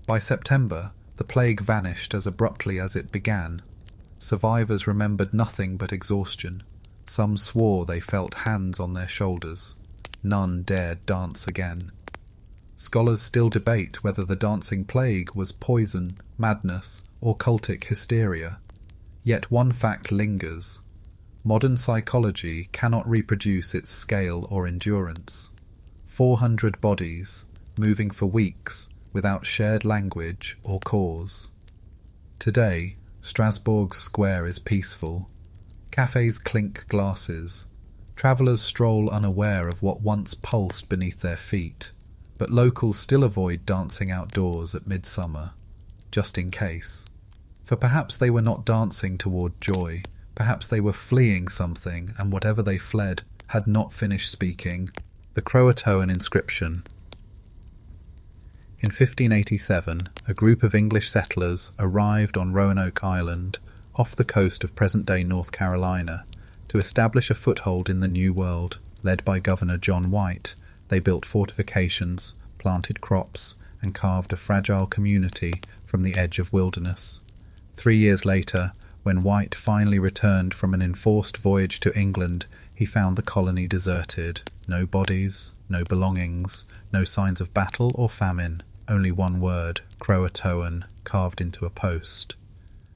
By September, the plague vanished as abruptly as it began. Survivors remembered nothing but exhaustion. Some swore they felt hands on their shoulders. None dared dance again. Scholars still debate whether the dancing plague was poison, madness, or cultic hysteria. Yet one fact lingers. Modern psychology cannot reproduce its scale or endurance. 400 bodies, moving for weeks, without shared language or cause. Today, Strasbourg's square is peaceful. Cafes clink glasses. Travellers stroll unaware of what once pulsed beneath their feet. But locals still avoid dancing outdoors at midsummer, just in case. For perhaps they were not dancing toward joy, perhaps they were fleeing something, and whatever they fled had not finished speaking. The Croatoan inscription. In 1587, a group of English settlers arrived on Roanoke Island, off the coast of present-day North Carolina, to establish a foothold in the New World. Led by Governor John White, they built fortifications, planted crops, and carved a fragile community from the edge of wilderness. 3 years later, when White finally returned from an enforced voyage to England, he found the colony deserted. No bodies, no belongings, no signs of battle or famine, only one word, Croatoan, carved into a post.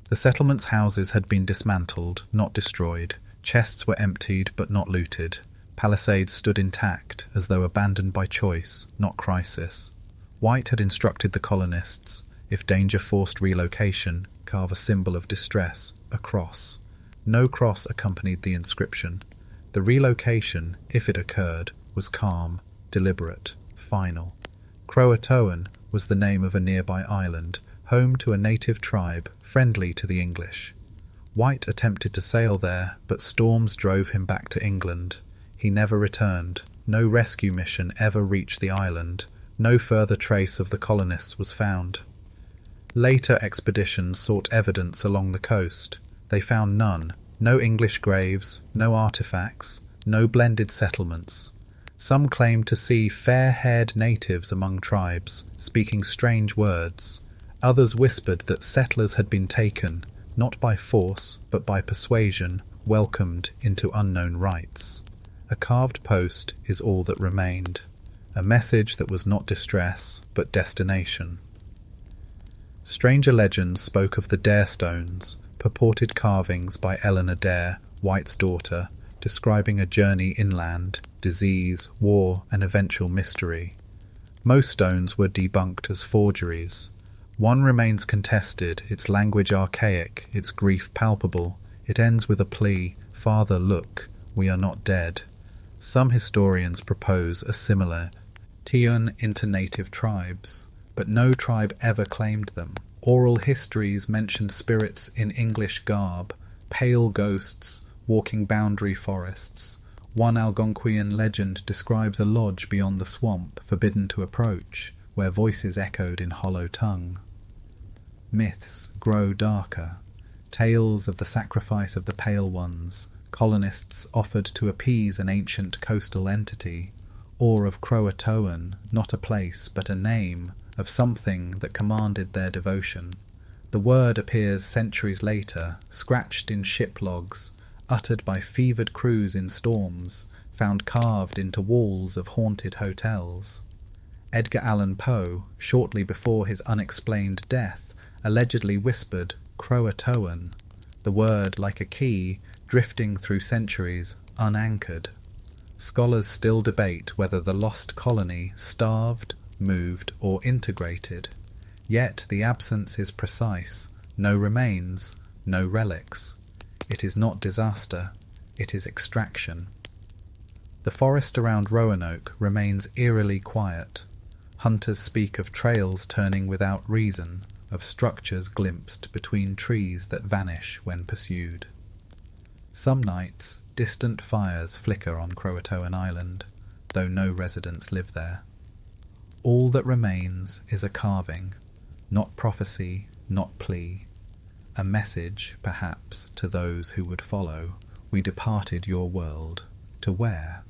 The settlement's houses had been dismantled, not destroyed. Chests were emptied but not looted. Palisades stood intact, as though abandoned by choice, not crisis. White had instructed the colonists, if danger forced relocation, carve a symbol of distress, a cross. No cross accompanied the inscription. The relocation, if it occurred, was calm, deliberate, final. Croatoan was the name of a nearby island, home to a native tribe friendly to the English. White attempted to sail there, but storms drove him back to England. He never returned. No rescue mission ever reached the island. No further trace of the colonists was found. Later expeditions sought evidence along the coast. They found none. No English graves, no artifacts, no blended settlements. Some claimed to see fair-haired natives among tribes, speaking strange words. Others whispered that settlers had been taken, not by force, but by persuasion, welcomed into unknown rites. A carved post is all that remained, a message that was not distress, but destination. Stranger legends spoke of the Dare Stones, purported carvings by Eleanor Dare, White's daughter, describing a journey inland, disease, war, and eventual mystery. Most stones were debunked as forgeries. One remains contested, its language archaic, its grief palpable. It ends with a plea, "Father, look, we are not dead." Some historians propose a similar Tiun into native tribes, but no tribe ever claimed them. Oral histories mention spirits in English garb, pale ghosts, walking boundary forests. One Algonquian legend describes a lodge beyond the swamp, forbidden to approach, where voices echoed in hollow tongue. Myths grow darker. Tales of the sacrifice of the Pale Ones, colonists offered to appease an ancient coastal entity, or of Croatoan, not a place but a name, of something that commanded their devotion. The word appears centuries later, scratched in ship logs, uttered by fevered crews in storms, found carved into walls of haunted hotels. Edgar Allan Poe, shortly before his unexplained death, allegedly whispered Croatoan, the word like a key, drifting through centuries, unanchored. Scholars still debate whether the lost colony starved, moved, or integrated. Yet the absence is precise, no remains, no relics. It is not disaster, it is extraction. The forest around Roanoke remains eerily quiet. Hunters speak of trails turning without reason, of structures glimpsed between trees that vanish when pursued. Some nights, distant fires flicker on Croatoan Island, though no residents live there. All that remains is a carving, not prophecy, not plea. A message, perhaps, to those who would follow. We departed your world. To where?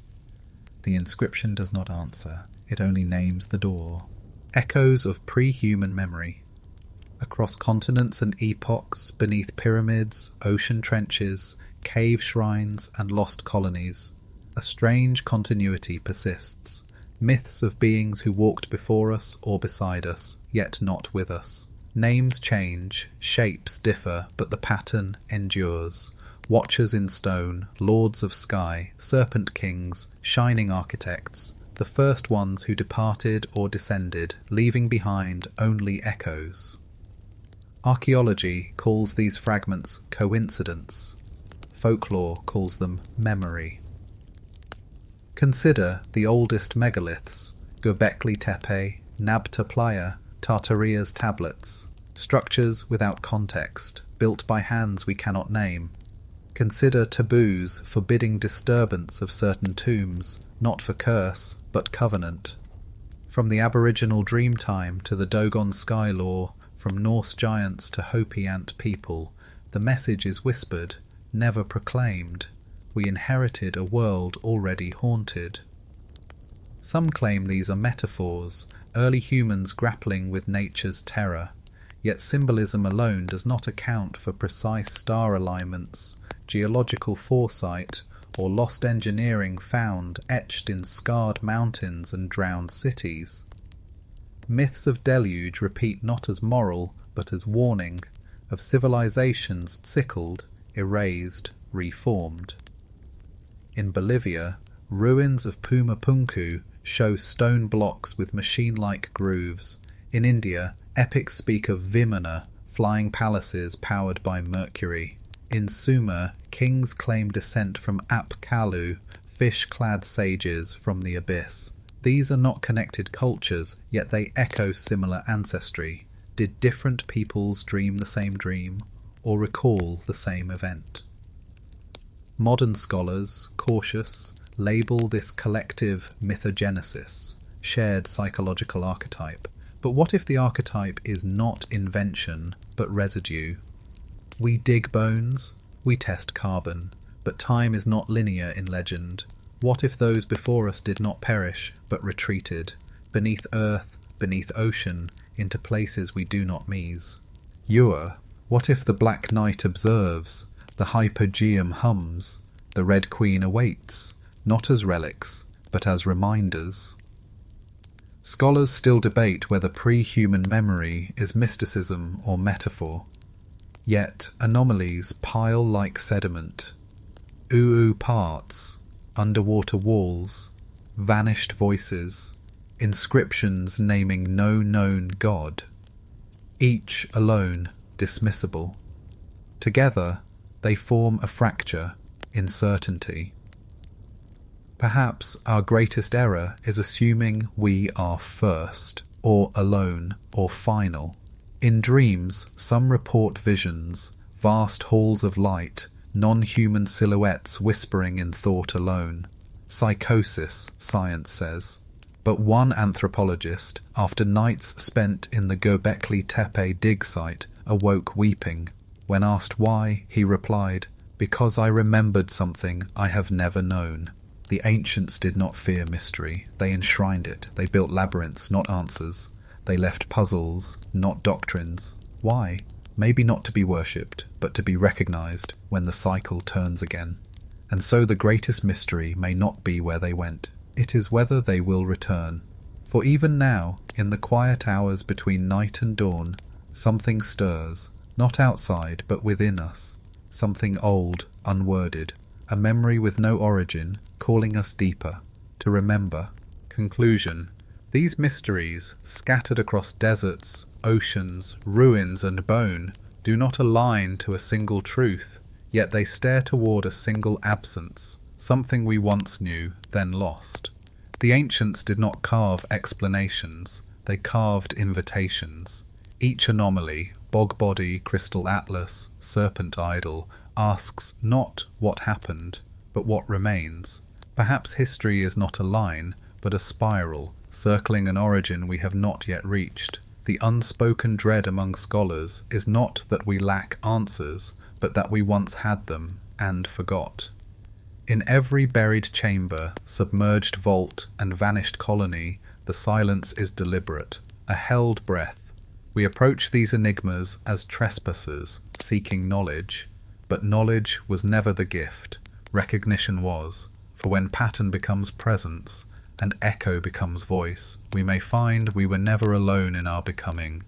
The inscription does not answer. It only names the door. Echoes of pre-human memory. Across continents and epochs, beneath pyramids, ocean trenches, cave shrines, and lost colonies, a strange continuity persists. Myths of beings who walked before us or beside us, yet not with us. Names change, shapes differ, but the pattern endures. Watchers in stone, lords of sky, serpent kings, shining architects, the first ones who departed or descended, leaving behind only echoes. Archaeology calls these fragments coincidence. Folklore calls them memory. Consider the oldest megaliths, Göbekli Tepe, Nabta Playa, Tartaria's tablets, structures without context, built by hands we cannot name. Consider taboos forbidding disturbance of certain tombs, not for curse, but covenant. From the Aboriginal Dreamtime to the Dogon Sky Law, from Norse giants to Hopi ant people, the message is whispered, never proclaimed. We inherited a world already haunted. Some claim these are metaphors, early humans grappling with nature's terror, yet symbolism alone does not account for precise star alignments, geological foresight, or lost engineering found etched in scarred mountains and drowned cities. Myths of deluge repeat not as moral, but as warning, of civilizations sickled, erased, reformed. In Bolivia, ruins of Pumapunku show stone blocks with machine-like grooves. In India, epics speak of Vimana, flying palaces powered by Mercury. In Sumer, kings claim descent from Apkallu, fish-clad sages from the abyss. These are not connected cultures, yet they echo similar ancestry. Did different peoples dream the same dream, or recall the same event? Modern scholars, cautious, label this collective mythogenesis, shared psychological archetype. But what if the archetype is not invention, but residue? We dig bones, we test carbon, but time is not linear in legend. What if those before us did not perish, but retreated, beneath earth, beneath ocean, into places we do not mease? What if the Black Knight observes, The Hypogeum hums, the Red Queen awaits, not as relics, but as reminders. Scholars still debate whether pre-human memory is mysticism or metaphor. Yet anomalies pile like sediment. UU parts, underwater walls, vanished voices, inscriptions naming no known god. Each alone dismissible. Together they form a fracture in certainty. Perhaps our greatest error is assuming we are first, or alone, or final. In dreams, some report visions, vast halls of light, non-human silhouettes whispering in thought alone. Psychosis, science says. But one anthropologist, after nights spent in the Göbekli Tepe dig site, awoke weeping. When asked why, he replied, "Because I remembered something I have never known." The ancients did not fear mystery. They enshrined it. They built labyrinths, not answers. They left puzzles, not doctrines. Why? Maybe not to be worshipped, but to be recognized when the cycle turns again. And so the greatest mystery may not be where they went. It is whether they will return. For even now, in the quiet hours between night and dawn, something stirs, not outside, but within us. Something old, unworded. A memory with no origin, calling us deeper, to remember. Conclusion. These mysteries, scattered across deserts, oceans, ruins and bone, do not align to a single truth, yet they stare toward a single absence, something we once knew, then lost. The ancients did not carve explanations, they carved invitations. Each anomaly, bog body, crystal atlas, serpent idol, asks not what happened, but what remains. Perhaps history is not a line, but a spiral, circling an origin we have not yet reached. The unspoken dread among scholars is not that we lack answers, but that we once had them and forgot. In every buried chamber, submerged vault, and vanished colony, the silence is deliberate, a held breath. We approach these enigmas as trespassers, seeking knowledge. But knowledge was never the gift, recognition was. For when pattern becomes presence, and echo becomes voice, we may find we were never alone in our becoming.